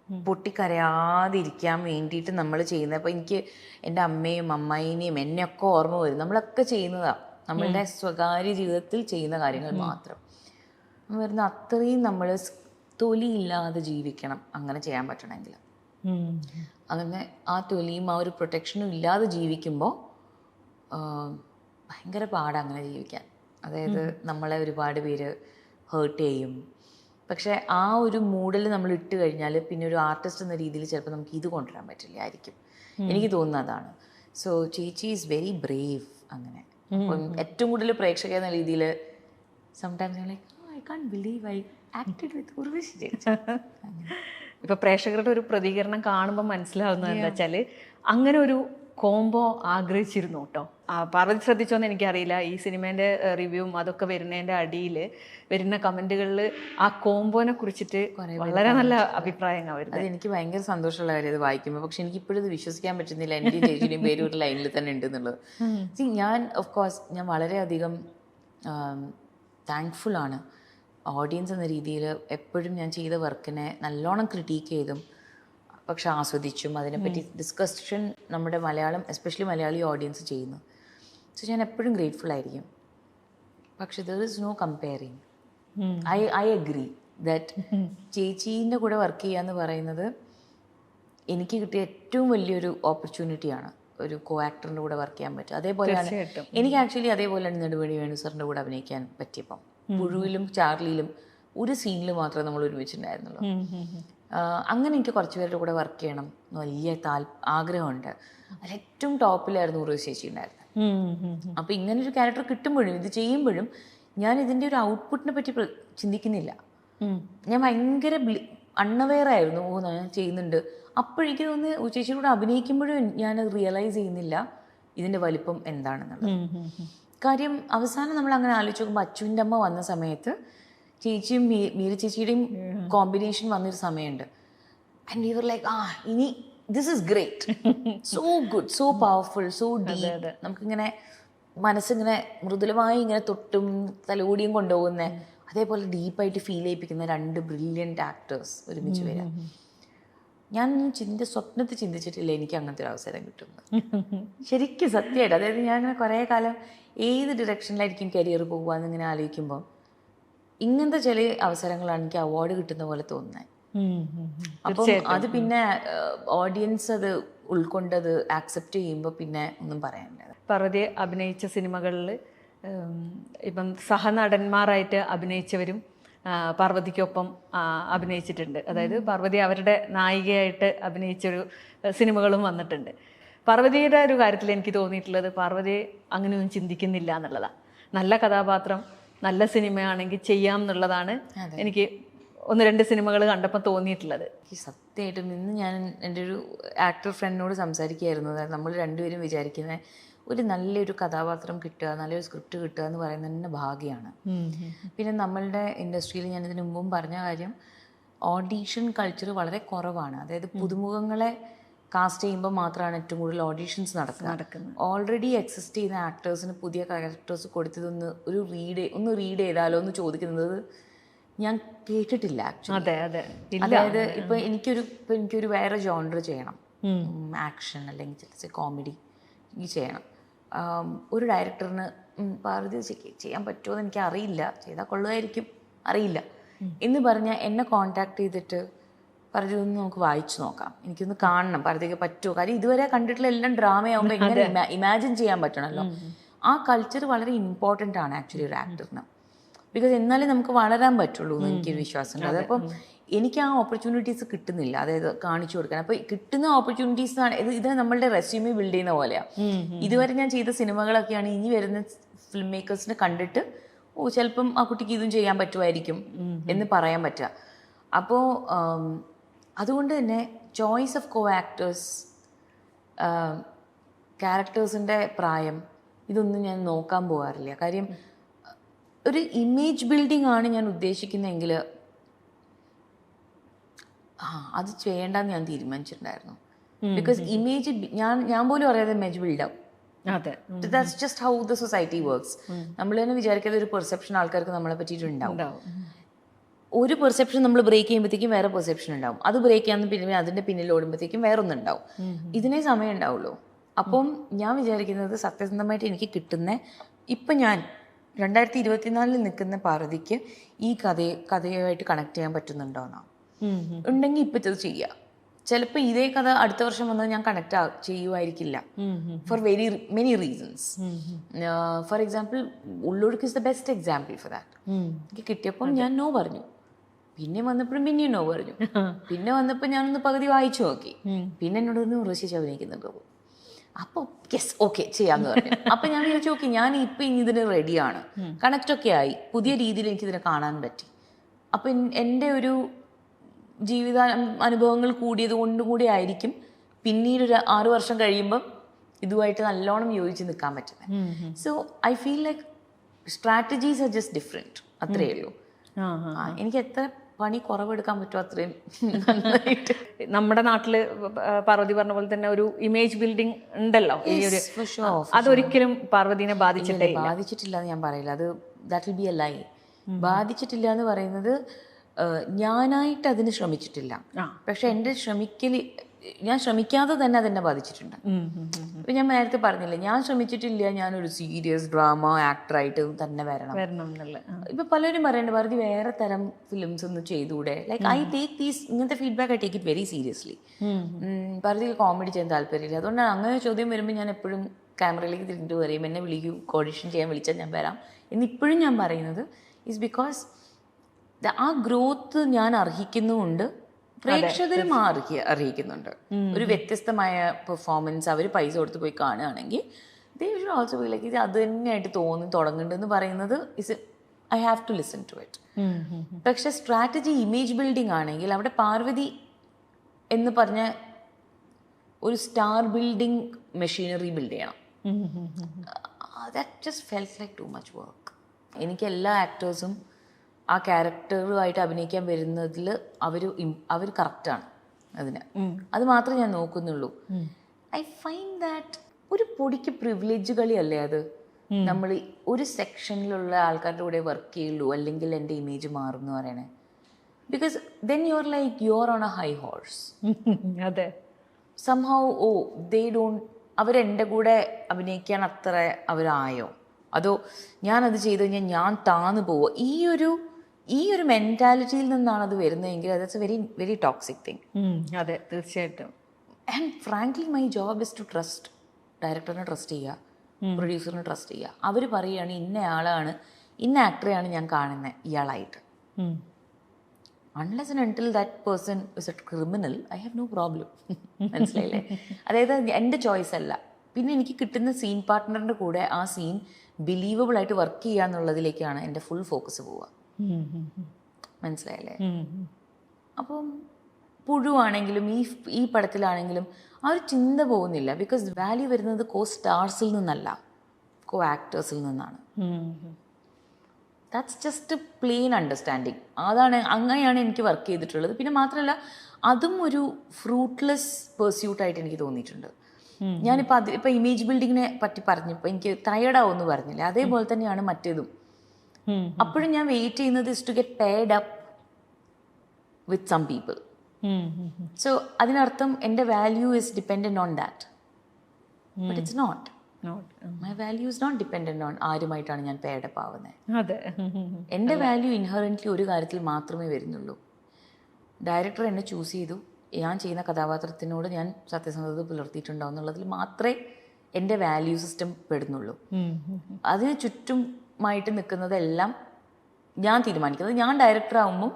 പൊട്ടിക്കരയാതിരിക്കാൻ വേണ്ടിയിട്ട് നമ്മൾ ചെയ്യുന്നത്. അപ്പോൾ എനിക്ക് എൻ്റെ അമ്മയും അമ്മായിനെയും എന്നെയൊക്കെ ഓർമ്മ വരും. നമ്മളൊക്കെ ചെയ്യുന്നതാണ്, നമ്മളുടെ സ്വകാര്യ ജീവിതത്തിൽ ചെയ്യുന്ന കാര്യങ്ങൾ മാത്രം വരുന്ന. അത്രയും നമ്മൾ തൊലിയില്ലാതെ ജീവിക്കണം അങ്ങനെ ചെയ്യാൻ പറ്റണമെങ്കിൽ. അങ്ങനെ ആ തൊലിയും ആ ഒരു പ്രൊട്ടക്ഷനും ഇല്ലാതെ ജീവിക്കുമ്പോൾ ഭയങ്കര പാടാണ് അങ്ങനെ ജീവിക്കാൻ. അതായത് നമ്മളെ ഒരുപാട് പേര് ഹേർട്ട് ചെയ്യും. പക്ഷേ ആ ഒരു മൂഡിൽ നമ്മൾ ഇട്ട് കഴിഞ്ഞാൽ പിന്നെ ഒരു ആർട്ടിസ്റ്റ് എന്ന രീതിയിൽ ചിലപ്പോൾ നമുക്ക് ഇത് കൊണ്ടുവരാൻ പറ്റില്ലായിരിക്കും. എനിക്ക് തോന്നുന്നത് അതാണ്. സോ ചേച്ചി ഈസ് വെരി ബ്രേവ്. അങ്ങനെ അപ്പം ഏറ്റവും കൂടുതൽ പ്രേക്ഷക എന്ന രീതിയിൽ sometimes like I can't believe I acted with Urvashi ചേച്ചി. ഇപ്പൊ പ്രേക്ഷകരുടെ ഒരു പ്രതികരണം കാണുമ്പോൾ മനസ്സിലാവുന്നത് എന്താ വെച്ചാൽ അങ്ങനെ ഒരു കോംബോ ആഗ്രഹിച്ചിരുന്നു കേട്ടോ. പാർവതി ശ്രദ്ധിച്ചോന്ന് എനിക്കറിയില്ല. ഈ സിനിമേൻ്റെ റിവ്യൂവും അതൊക്കെ വരുന്നതിൻ്റെ അടിയിൽ വരുന്ന കമൻറ്റുകളിൽ ആ കോംബോനെ കുറിച്ചിട്ട് വളരെ നല്ല അഭിപ്രായങ്ങൾ വരുന്നത്. അത് എനിക്ക് ഭയങ്കര സന്തോഷമുള്ള കാര്യം അത് വായിക്കുമ്പോൾ. പക്ഷെ എനിക്കിപ്പോഴും ഇത് വിശ്വസിക്കാൻ പറ്റുന്നില്ല എൻ്റെയും ചേച്ചിയുടെയും പേര് ഒരു ലൈനിൽ തന്നെ ഉണ്ട് എന്നുള്ളത്. ഞാൻ ഓഫ് കോഴ്സ് ഞാൻ വളരെയധികം താങ്ക്ഫുള്ളാണ് ഓഡിയൻസ് എന്ന രീതിയിൽ. എപ്പോഴും ഞാൻ ചെയ്ത വർക്കിനെ നല്ലോണം ക്രിട്ടീക്ക് ചെയ്തും പക്ഷെ ആസ്വദിച്ചും അതിനെപ്പറ്റി ഡിസ്കഷൻ നമ്മുടെ മലയാളം എസ്പെഷ്യലി മലയാളി ഓഡിയൻസ് ചെയ്യുന്നു. സോ ഞാൻ എപ്പോഴും ഗ്രേറ്റ്ഫുൾ ആയിരിക്കും. പക്ഷെ there is no comparing. I agree that ചേച്ചീൻ്റെ കൂടെ വർക്ക് ചെയ്യുക എന്ന് പറയുന്നത് എനിക്ക് കിട്ടിയ ഏറ്റവും വലിയൊരു ഓപ്പർച്യൂണിറ്റിയാണ്. ഒരു കോ ആക്ടറിൻ്റെ കൂടെ വർക്ക് ചെയ്യാൻ പറ്റും. അതേപോലെയാണ് എനിക്ക് ആക്ച്വലി അതേപോലെയാണ് നെടുമുടി വേണു സാറിൻ്റെ കൂടെ അഭിനയിക്കാൻ പറ്റിയപ്പം. പുഴുവിലും ചാർലിയിലും ഒരു സീനിൽ മാത്രമേ നമ്മൾ ഒരുമിച്ചിട്ടുണ്ടായിരുന്നുള്ളൂ. അങ്ങനെ എനിക്ക് കുറച്ച് പേരുടെ കൂടെ വർക്ക് ചെയ്യണം എന്ന് വലിയ ആഗ്രഹമുണ്ട്. അതിലേറ്റവും ടോപ്പിലായിരുന്നു ഉർവശി ചേച്ചി ഉണ്ടായിരുന്നത്. അപ്പോൾ ഇങ്ങനൊരു ക്യാരക്ടർ കിട്ടുമ്പോഴും ഇത് ചെയ്യുമ്പോഴും ഞാൻ ഇതിൻ്റെ ഒരു ഔട്ട്പുട്ടിനെ പറ്റി ചിന്തിക്കുന്നില്ല. ഞാൻ ഭയങ്കര അൺഅവെയർ ആയിരുന്നു. ഞാൻ ചെയ്യുന്നുണ്ട്. അപ്പോഴേക്കും തോന്നുന്നു ചേച്ചിയുടെ കൂടെ അഭിനയിക്കുമ്പോഴും ഞാനത് റിയലൈസ് ചെയ്യുന്നില്ല ഇതിൻ്റെ വലിപ്പം എന്താണെന്നുള്ളത്. കാര്യം അവസാനം നമ്മൾ അങ്ങനെ ആലോചിച്ച് നോക്കുമ്പോൾ അച്ചുവിൻ്റെ അമ്മ വന്ന സമയത്ത് ചേച്ചിയും മീര ചേച്ചിയുടെയും കോമ്പിനേഷൻ വന്നൊരു സമയമുണ്ട്. ആൻഡ് വി വർ ലൈക്ക് ഇനി this is great, so good, so powerful, so deep. നമുക്കിങ്ങനെ മനസ്സിങ്ങനെ മൃദുലമായി ഇങ്ങനെ തൊട്ടും തലോടിയും കൊണ്ടുപോകുന്ന അതേപോലെ ഡീപ്പായിട്ട് ഫീൽ ചെയ്യിപ്പിക്കുന്ന 2 ബ്രില്യൻറ്റ് ആക്ടേഴ്സ് ഒരുമിച്ച് വരാം. ഞാൻ സ്വപ്നത്തിൽ ചിന്തിച്ചിട്ടില്ല എനിക്ക് അങ്ങനത്തെ ഒരു അവസരം കിട്ടുന്നത്. ശരിക്കും സത്യമായിട്ട്. അതായത് ഞാൻ ഇങ്ങനെ കുറേ കാലം ഏത് ഡിറക്ഷനിലായിരിക്കും കരിയർ പോകുക എന്നിങ്ങനെ ആലോചിക്കുമ്പോൾ ഇങ്ങനത്തെ ചില അവസരങ്ങളാണ് എനിക്ക് അവാർഡ് കിട്ടുന്ന പോലെ തോന്നുന്നത്. അപ്പം അത് പിന്നെ ഓഡിയൻസ് അത് ഉൾക്കൊണ്ടത് ആക്സെപ്റ്റ് ചെയ്യുമ്പോൾ പിന്നെ ഒന്നും പറയാനില്ല. പാർവതി അഭിനയിച്ച സിനിമകളിൽ ഇപ്പം സഹനടന്മാരായിട്ട് അഭിനയിച്ചവരും പാർവതിക്കൊപ്പം അഭിനയിച്ചിട്ടുണ്ട്. അതായത് പാർവതി അവരുടെ നായികയായിട്ട് അഭിനയിച്ചൊരു സിനിമകളും വന്നിട്ടുണ്ട്. പാർവതിയുടെ ഒരു കാര്യത്തിൽ എനിക്ക് തോന്നിയിട്ടുള്ളത് പാർവതി അങ്ങനെയൊന്നും ചിന്തിക്കുന്നില്ല എന്നുള്ളതാണ്. നല്ല കഥാപാത്രം നല്ല സിനിമയാണെങ്കിൽ ചെയ്യാം എന്നുള്ളതാണ് എനിക്ക് 1-2 സിനിമകൾ കണ്ടപ്പോൾ തോന്നിയിട്ടുള്ളത്. സത്യമായിട്ടും ഇന്ന് ഞാൻ എൻ്റെ ഒരു ആക്ടർ ഫ്രണ്ടിനോട് സംസാരിക്കുകയായിരുന്നു. നമ്മൾ രണ്ടുപേരും വിചാരിക്കുന്ന ഒരു നല്ലൊരു കഥാപാത്രം കിട്ടുക, നല്ലൊരു സ്ക്രിപ്റ്റ് കിട്ടുക എന്ന് പറയുന്നത് തന്നെ ഭാഗ്യമാണ്. പിന്നെ നമ്മളുടെ ഇൻഡസ്ട്രിയിൽ ഞാനിതിന് മുമ്പും പറഞ്ഞ കാര്യം, ഓഡീഷൻ കൾച്ചർ വളരെ കുറവാണ്. അതായത് പുതുമുഖങ്ങളെ കാസ്റ്റ് ചെയ്യുമ്പോൾ മാത്രമാണ് ഏറ്റവും കൂടുതൽ ഓഡീഷൻസ് നടക്കുന്നത്. ഓൾറെഡി എക്സിസ്റ്റ് ചെയ്യുന്ന ആക്ടേഴ്സിന് പുതിയ ക്യാരക്ടേഴ്സ് കൊടുത്തതൊന്ന് റീഡ് ചെയ്താലോ എന്ന് ചോദിക്കുന്നത് ഞാൻ കേട്ടിട്ടില്ല ആക്ച്വലി. അതായത് ഇപ്പം എനിക്കൊരു വേറെ ജോണർ ചെയ്യണം, ആക്ഷൻ അല്ലെങ്കിൽ കോമഡി ചെയ്യണം. ഒരു ഡയറക്ടറിന് പാർവതി ചെയ്യാൻ പറ്റുമോ എന്ന് എനിക്ക് അറിയില്ല, ചെയ്താൽ കൊള്ളുമായിരിക്കും, അറിയില്ല എന്ന് പറഞ്ഞാൽ എന്നെ കോൺടാക്ട് ചെയ്തിട്ട് പറഞ്ഞതൊന്ന് നമുക്ക് വായിച്ചു നോക്കാം, എനിക്കൊന്ന് കാണണം, പാർവതിക്ക് പറ്റുമോ. കാര്യം ഇതുവരെ കണ്ടിട്ടുള്ള എല്ലാം ഡ്രാമയാകുമ്പോൾ എങ്ങനെ ഇമാജിൻ ചെയ്യാൻ പറ്റണമല്ലോ. ആ കൾച്ചർ വളരെ ഇമ്പോർട്ടൻ്റ് ആണ് ആക്ച്വലി ഒരു ആക്ടറിന്. ബിക്കോസ് എന്നാലേ നമുക്ക് വളരാൻ പറ്റുള്ളൂ എന്ന് എനിക്കൊരു വിശ്വാസമുണ്ട്. അതപ്പം എനിക്ക് ആ ഓപ്പർച്യൂണിറ്റീസ് കിട്ടുന്നില്ല, അതായത് കാണിച്ചു കൊടുക്കാൻ. അപ്പോൾ കിട്ടുന്ന ഓപ്പർച്യൂണിറ്റീസ് ഇത് നമ്മളുടെ റെസ്യൂമെ ബിൽഡ് ചെയ്യുന്ന പോലെയാണ്. ഇതുവരെ ഞാൻ ചെയ്ത സിനിമകളൊക്കെയാണ് ഇനി വരുന്ന ഫിലിം മേക്കേഴ്സിനെ കണ്ടിട്ട് ചിലപ്പം ആ കുട്ടിക്ക് ഇതും ചെയ്യാൻ പറ്റുമായിരിക്കും എന്ന് പറയാൻ പറ്റുക. അപ്പോൾ അതുകൊണ്ട് തന്നെ ചോയ്സ് ഓഫ് കോ ആക്ടേഴ്സ്, ക്യാരക്ടേഴ്സിൻ്റെ പ്രായം, ഇതൊന്നും ഞാൻ നോക്കാൻ പോകാറില്ല. കാര്യം ഒരു ഇമേജ് ബിൽഡിംഗ് ആണ് ഞാൻ ഉദ്ദേശിക്കുന്നതെങ്കിൽ അത് ചെയ്യേണ്ടെന്ന് ഞാൻ തീരുമാനിച്ചിട്ടുണ്ടായിരുന്നു. ബിക്കോസ് ഇമേജ് ഞാൻ പോലും അറിയാതെ ഇമേജ് ബിൽഡാവും. അതെ, that's just how the society works. നമ്മൾ തന്നെ വിചാരിക്കാതെ ഒരു പെർസെപ്ഷൻ ആൾക്കാർക്ക് നമ്മളെ പറ്റിയിട്ടുണ്ടാവും. ഒരു പെർസെപ്ഷൻ നമ്മൾ ബ്രേക്ക് ചെയ്യുമ്പോഴത്തേക്കും വേറെ പെർസെപ്ഷൻ ഉണ്ടാവും. അത് ബ്രേക്ക് ചെയ്യാൻ പിന്നെ അതിന്റെ പിന്നിൽ ഓടുമ്പോഴത്തേക്കും വേറൊന്നുണ്ടാവും. ഇതിനേ സമയം ഉണ്ടാവുള്ളൂ. അപ്പം ഞാൻ വിചാരിക്കുന്നത് സത്യസന്ധമായിട്ട് എനിക്ക് കിട്ടുന്ന ഇപ്പം ഞാൻ 2024 നിൽക്കുന്ന പാർവതിക്ക് ഈ കഥയുമായിട്ട് കണക്ട് ചെയ്യാൻ പറ്റുന്നുണ്ടോ എന്നാണ്. ഉണ്ടെങ്കിൽ ഇപ്പം ഇത് ചെയ്യുക. ചിലപ്പോൾ ഇതേ കഥ അടുത്ത വർഷം വന്നാൽ ഞാൻ കണക്ട് ചെയ്യുമായിരിക്കില്ല. For very many reasons. For example Ullozhukku is the best example for that. എനിക്ക് കിട്ടിയപ്പം ഞാൻ നോ പറഞ്ഞു. പിന്നെ വന്നപ്പോഴും പിന്നെയും നോ പറഞ്ഞു. പിന്നെ വന്നപ്പോൾ ഞാനൊന്ന് പകുതി വായിച്ചു നോക്കി. പിന്നെ എന്നോടൊന്ന് ഉറശിച്ച് അഭിനയിക്കുന്നുണ്ടോ. അപ്പോൾ യെസ് ഓക്കെ ചെയ്യാമെന്ന് പറഞ്ഞു. അപ്പം ഞാൻ വിചാരിച്ചു ഓക്കെ ഞാൻ ഇപ്പം ഇനി ഇതിന് റെഡിയാണ്. കണക്റ്റൊക്കെ ആയി. പുതിയ രീതിയിൽ എനിക്കിതിനെ കാണാൻ പറ്റി. അപ്പം എൻ്റെ ഒരു ജീവിത അനുഭവങ്ങൾ കൂടിയത് കൊണ്ടും കൂടി ആയിരിക്കും പിന്നീട് ഒരു 6 വർഷം കഴിയുമ്പം ഇതുമായിട്ട് നല്ലോണം യോജിച്ച് നിൽക്കാൻ പറ്റുന്നത്. So I feel like strategies are just different. അത്രയേ ഉള്ളൂ. എനിക്ക് എത്ര പണി കുറവെടുക്കാൻ പറ്റുമോ അത്രയും നന്നായിട്ട്. നമ്മുടെ നാട്ടില് പാർവതി പറഞ്ഞ പോലെ തന്നെ ഒരു ഇമേജ് ബിൽഡിംഗ് ഉണ്ടല്ലോ. ഈ ഒരു അതൊരിക്കലും പാർവതിനെ ബാധിച്ചിട്ടില്ല എന്ന് ഞാൻ പറയില്ല. അത് that will be a lie. ബാധിച്ചിട്ടില്ല എന്ന് പറയുന്നത് ഞാനായിട്ട് അതിന് ശ്രമിച്ചിട്ടില്ല. പക്ഷെ എൻ്റെ ഞാൻ ശ്രമിക്കാതെ തന്നെ അതെന്നെ ബാധിച്ചിട്ടുണ്ട്. ഇപ്പൊ ഞാൻ നേരത്തെ പറഞ്ഞില്ലേ, ഞാൻ ശ്രമിച്ചിട്ടില്ല ഞാനൊരു സീരിയസ് ഡ്രാമ ആക്ടറായിട്ട് തന്നെ വരണം. ഇപ്പൊ പലരും പറയുന്നുണ്ട് ഭാരതി വേറെ തരം ഫിലിംസ് ഒന്ന് ചെയ്തുകൂടെ. ലൈക്ക് ഐ ടേക്ക് ദീസ് ഇങ്ങനത്തെ feedback I take it very seriously. ഭാരതിക്ക് കോമഡി ചെയ്യാൻ താല്പര്യമില്ല. അതുകൊണ്ടാണ് അങ്ങനെ ചോദ്യം വരുമ്പോൾ ഞാൻ എപ്പോഴും ക്യാമറയിലേക്ക് തിരിഞ്ഞിട്ട് പറയും എന്നെ വിളിക്കൂ, ഓഡിഷൻ ചെയ്യാൻ വിളിച്ചാൽ ഞാൻ വരാം എന്നിപ്പോഴും ഞാൻ പറയുന്നത് ഈസ് ബിക്കോസ് ആ ഗ്രോത്ത് ഞാൻ അർഹിക്കുന്നുമുണ്ട്, പ്രേക്ഷകരും അർഹിക്കുന്നുണ്ട്. ഒരു വ്യത്യസ്തമായ പെർഫോമൻസ് അവർ പൈസ കൊടുത്ത് പോയി കാണുകയാണെങ്കിൽ they should also be like ഇത് അത് തന്നെയായിട്ട് തോന്നി തുടങ്ങുന്നുണ്ടെന്ന് പറയുന്നത് is I have to listen to it. പക്ഷെ സ്ട്രാറ്റജി ഇമേജ് ബിൽഡിംഗ് ആണെങ്കിൽ അവിടെ പാർവതി എന്ന് പറഞ്ഞ ഒരു സ്റ്റാർ ബിൽഡിംഗ് മെഷീനറി ബിൽഡ് ചെയ്യണം. That just felt like too much work. എനിക്ക് എല്ലാ ആക്ടേഴ്സും ആ ക്യാരക്ടറുമായിട്ട് അഭിനയിക്കാൻ വരുന്നതിൽ അവർ കറക്റ്റാണ് അതിന്. അത് മാത്രമേ ഞാൻ നോക്കുന്നുള്ളൂ. ഐ ഫൈൻഡ് ദാറ്റ് ഒരു പൊടിക്ക് പ്രിവിലേജ് കളിയല്ലേ അത്. നമ്മൾ ഒരു സെക്ഷനിലുള്ള ആൾക്കാരുടെ കൂടെ വർക്ക് ചെയ്യുള്ളൂ അല്ലെങ്കിൽ എൻ്റെ ഇമേജ് മാറും എന്ന് പറയണേ. Because then you are like you are on A high horse. അതെ, സംഹൗ ദേ ഡോണ്ട് അവരെൻ്റെ കൂടെ അഭിനയിക്കാൻ അത്ര അവരായോ, അതോ ഞാനത് ചെയ്ത് കഴിഞ്ഞാൽ ഞാൻ താന്നു പോവോ. ഈ ഒരു മെൻറ്റാലിറ്റിയിൽ നിന്നാണ് അത് വരുന്നതെങ്കിൽ that's a very very toxic thing. അതെ, തീർച്ചയായിട്ടും. And frankly my job is to trust. ഡയറക്ടറിനെ ട്രസ്റ്റ് ചെയ്യുക, പ്രൊഡ്യൂസറിനെ ട്രസ്റ്റ് ചെയ്യുക. അവർ പറയുകയാണ് ഇന്ന ആളാണ്, ഇന്ന ആക്ടറെയാണ് ഞാൻ കാണുന്നത് ഇയാളായിട്ട്. Unless and until that person is a criminal I have no problem. മനസ്സിലായില്ലേ? അതായത് എൻ്റെ ചോയ്സ് അല്ല. പിന്നെ എനിക്ക് കിട്ടുന്ന സീൻ പാർട്ട്ണറിൻ്റെ കൂടെ ആ സീൻ ബിലീവബിൾ ആയിട്ട് വർക്ക് ചെയ്യുക എന്നുള്ളതിലേക്കാണ് എൻ്റെ ഫുൾ ഫോക്കസ് പോവുക. മനസ്സിലായില്ലേ? അപ്പം പുഴുവാണെങ്കിലും ഈ പടത്തിലാണെങ്കിലും ആ ഒരു ചിന്ത പോകുന്നില്ല. ബിക്കോസ് വാല്യൂ വരുന്നത് കോ സ്റ്റാർസിൽ നിന്നല്ല, കോ ആക്ടേഴ്സിൽ നിന്നാണ്. That's just plain understanding. അങ്ങനെയാണ് എനിക്ക് വർക്ക് ചെയ്തിട്ടുള്ളത്. പിന്നെ മാത്രമല്ല അതും ഒരു ഫ്രൂട്ട്ലെസ് പെർസ്യൂട്ടായിട്ട് എനിക്ക് തോന്നിയിട്ടുണ്ട്. ഞാനിപ്പോൾ ഇമേജ് ബിൽഡിങ്ങിനെ പറ്റി പറഞ്ഞപ്പോൾ എനിക്ക് ടയർഡാവുമെന്ന് പറഞ്ഞില്ലേ, അതേപോലെ തന്നെയാണ് മറ്റേതും. അപ്പോഴും ഞാൻ വെയിറ്റ് ചെയ്യുന്നത് is to get paid up with some people. So അതിനർത്ഥം എൻ്റെ value is dependent on that. But it's not. My value is not dependent on ആരുമായിട്ടാണ് ഞാൻ പെയ്ഡ് അപ്പ് ആവുന്നത്. എൻ്റെ വാല്യൂ ഇൻഹറൻ്റ്ലി ഒരു കാര്യത്തിൽ മാത്രമേ വരുന്നുള്ളൂ. ഡയറക്ടർ എന്നെ ചൂസ് ചെയ്തു, ഞാൻ ചെയ്യുന്ന കഥാപാത്രത്തിനോട് ഞാൻ സത്യസന്ധത പുലർത്തിയിട്ടുണ്ടോ എന്നുള്ളതിൽ മാത്രമേ എൻ്റെ വാല്യൂ സിസ്റ്റം പെടുന്നുള്ളൂ. അതിന് ചുറ്റുമായിട്ട് നിൽക്കുന്നതെല്ലാം ഞാൻ തീരുമാനിക്കുന്നത്. ഞാൻ ഡയറക്ടർ ആകുമ്പോൾ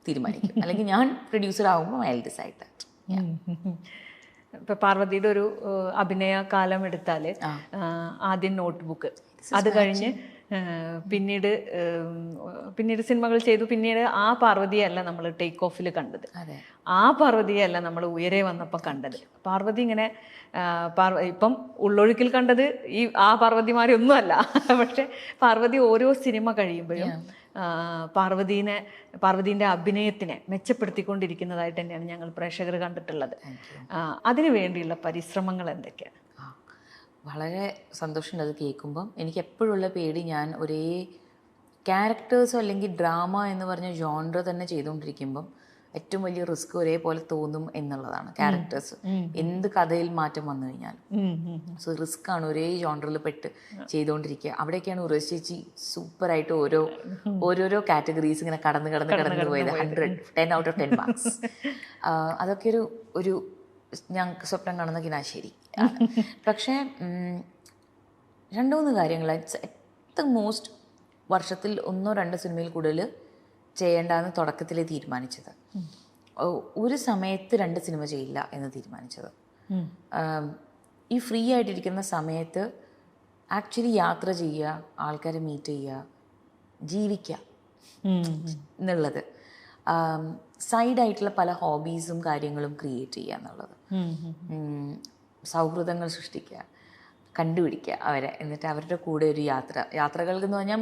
തീരുമാനിക്കും, അല്ലെങ്കിൽ ഞാൻ പ്രൊഡ്യൂസർ ആകുമ്പോൾ ഐ വിൽ ഡിസൈഡ് ദാറ്റ്. ഇപ്പം പാർവതിയുടെ ഒരു അഭിനയ കാലം എടുത്താൽ ആദ്യം നോട്ട്ബുക്ക്, അത് കഴിഞ്ഞ് പിന്നീട് സിനിമകൾ ചെയ്തു. പിന്നീട് ആ പാർവതിയല്ല നമ്മൾ ടേക്ക് ഓഫിൽ കണ്ടത്, ആ പാർവതിയല്ല നമ്മൾ ഉയരെ വന്നപ്പോൾ കണ്ടത്. പാർവതി ഇങ്ങനെ ഇപ്പം ഉള്ളൊഴുക്കിൽ കണ്ടത് ആ പാർവതിമാരെ ഒന്നുമല്ല. പക്ഷെ പാർവതി ഓരോ സിനിമ കഴിയുമ്പോഴും പാർവതീൻ്റെ അഭിനയത്തിനെ മെച്ചപ്പെടുത്തിക്കൊണ്ടിരിക്കുന്നതായിട്ട് തന്നെയാണ് ഞങ്ങൾ പ്രേക്ഷകർ കണ്ടിട്ടുള്ളത്. അതിനു വേണ്ടിയുള്ള പരിശ്രമങ്ങൾ എന്തൊക്കെയാണ്? വളരെ സന്തോഷമുണ്ട് അത് കേൾക്കുമ്പം. എനിക്ക് എപ്പോഴുള്ള പേടി, ഞാൻ ഒരേ ക്യാരക്ടേഴ്സോ അല്ലെങ്കിൽ ഡ്രാമ എന്ന് പറഞ്ഞ ജോൺറ തന്നെ ചെയ്തുകൊണ്ടിരിക്കുമ്പം ഏറ്റവും വലിയ റിസ്ക് ഒരേപോലെ തോന്നും എന്നുള്ളതാണ്. ക്യാരക്ടേഴ്സ് എന്ത് കഥയിൽ മാറ്റം വന്നു കഴിഞ്ഞാൽ സോ റിസ്ക് ആണ് ഒരേ ജോൺറിൽ പെട്ട് ചെയ്തുകൊണ്ടിരിക്കുക. അവിടേക്കാണ് ഉറവശി ചേച്ചി സൂപ്പറായിട്ട് ഓരോരോ കാറ്റഗറീസ് ഇങ്ങനെ കടന്നു പോയത്. 10 out of 10 മാർക്സ്. അതൊക്കെ ഒരു ഞാൻ സ്വപ്നം കാണുന്ന കിനാശ്ശേരി. പക്ഷേ 2-3 കാര്യങ്ങൾ അറ്റ് ദ മോസ്റ്റ് വർഷത്തിൽ 1-2 സിനിമയിൽ കൂടുതൽ ചെയ്യേണ്ടെന്ന് തുടക്കത്തിൽ തീരുമാനിച്ചത്. ഒരു സമയത്ത് 2 സിനിമ ചെയ്യില്ല എന്ന് തീരുമാനിച്ചത്. ഈ ഫ്രീ ആയിട്ടിരിക്കുന്ന സമയത്ത് ആക്ച്വലി യാത്ര ചെയ്യുക, ആൾക്കാരെ മീറ്റ് ചെയ്യുക, ജീവിക്കുക എന്നുള്ളത്, സൈഡായിട്ടുള്ള പല ഹോബീസും കാര്യങ്ങളും ക്രിയേറ്റ് ചെയ്യുക എന്നുള്ളത്, സൗഹൃദങ്ങൾ സൃഷ്ടിക്കുക, കണ്ടുപിടിക്കുക അവരെ, എന്നിട്ട് അവരുടെ കൂടെ ഒരു യാത്രകൾ എന്ന് പറഞ്ഞാൽ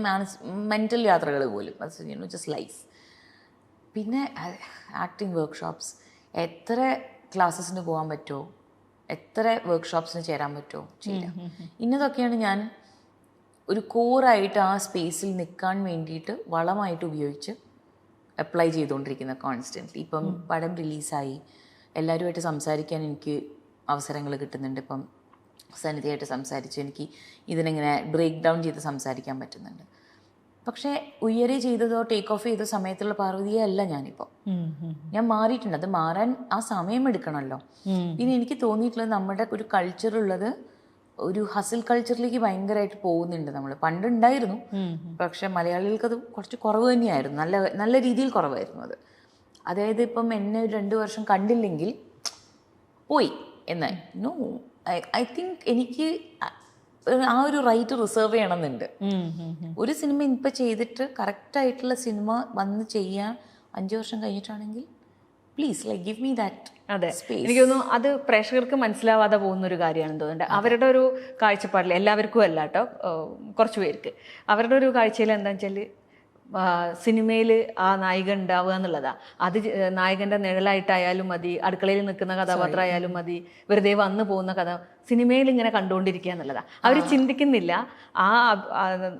മെൻ്റൽ യാത്രകൾ പോലും, ജസ്റ്റ് ലൈഫ്. പിന്നെ ആക്ടിങ് വർക്ക്ഷോപ്സ്, എത്ര ക്ലാസ്സസിന് പോകാൻ പറ്റുമോ, എത്ര വർക്ക്ഷോപ്സിന് ചേരാൻ പറ്റുമോ ചെയ്യാം. ഇന്നതൊക്കെയാണ് ഞാൻ ഒരു കോറായിട്ട് ആ സ്പേസിൽ നിൽക്കാൻ വേണ്ടിയിട്ട് വളമായിട്ട് ഉപയോഗിച്ച് അപ്ലൈ ചെയ്തുകൊണ്ടിരിക്കുന്നത് കോൺസ്റ്റൻ്റ്ലി. ഇപ്പം പടം റിലീസായി, എല്ലാവരുമായിട്ട് സംസാരിക്കാൻ എനിക്ക് അവസരങ്ങൾ കിട്ടുന്നുണ്ട്. ഇപ്പം സന്നിധിയായിട്ട് സംസാരിച്ച് എനിക്ക് ഇതിനെങ്ങനെ ബ്രേക്ക് ഡൗൺ ചെയ്ത് സംസാരിക്കാൻ പറ്റുന്നുണ്ട്. പക്ഷേ ഉയരെ ചെയ്തതോ ടേക്ക് ഓഫ് ചെയ്ത സമയത്തുള്ള പാർവതിയെ അല്ല ഞാനിപ്പോൾ. ഞാൻ മാറിയിട്ടുണ്ട്. അത് മാറാൻ ആ സമയം എടുക്കണമല്ലോ. പിന്നെ എനിക്ക് തോന്നിയിട്ടുള്ളത് നമ്മുടെ ഒരു കൾച്ചറുള്ളത് ഒരു ഹസിൽ കൾച്ചറിലേക്ക് ഭയങ്കരമായിട്ട് പോകുന്നുണ്ട്. നമ്മൾ പണ്ടുണ്ടായിരുന്നു, പക്ഷെ മലയാളികൾക്ക് അത് കുറച്ച് കുറവ് തന്നെയായിരുന്നു, നല്ല രീതിയിൽ കുറവായിരുന്നു അത്. അതായത് ഇപ്പം എന്നെ ഒരു 2 വർഷം കണ്ടില്ലെങ്കിൽ പോയി എന്നായി. നോ, ഐ തിങ്ക് എനിക്ക് ആ ഒരു റൈറ്റ് റിസർവ് ചെയ്യണമെന്നുണ്ട്. ഒരു സിനിമ ഇപ്പം ചെയ്തിട്ട് കറക്റ്റായിട്ടുള്ള സിനിമ വന്ന് ചെയ്യാൻ 5 വർഷം കഴിഞ്ഞിട്ടാണെങ്കിൽ please like give me that. അതെ, എനിക്ക് തോന്നുന്നു അത് പ്രേക്ഷകർക്ക് മനസ്സിലാവാതെ പോകുന്നൊരു കാര്യമാണെന്ന് തോന്നുന്നുണ്ട്. അവരുടെ ഒരു കാഴ്ചപ്പാടിൽ, എല്ലാവർക്കും അല്ല കേട്ടോ, കുറച്ച് പേർക്ക് അവരുടെ ഒരു കാഴ്ചയിൽ എന്താണെന്ന് വെച്ചാൽ സിനിമയിൽ ആ നായിക ഉണ്ടാവുക എന്നുള്ളതാണ്. അത് നായകൻ്റെ നിഴലായിട്ടായാലും മതി, അടുക്കളയിൽ നിൽക്കുന്ന കഥാപാത്രമായാലും മതി, വെറുതെ വന്നു പോകുന്ന കഥ സിനിമയിൽ ഇങ്ങനെ കണ്ടുകൊണ്ടിരിക്കുക എന്നുള്ളതാണ്. അവർ ചിന്തിക്കുന്നില്ല ആ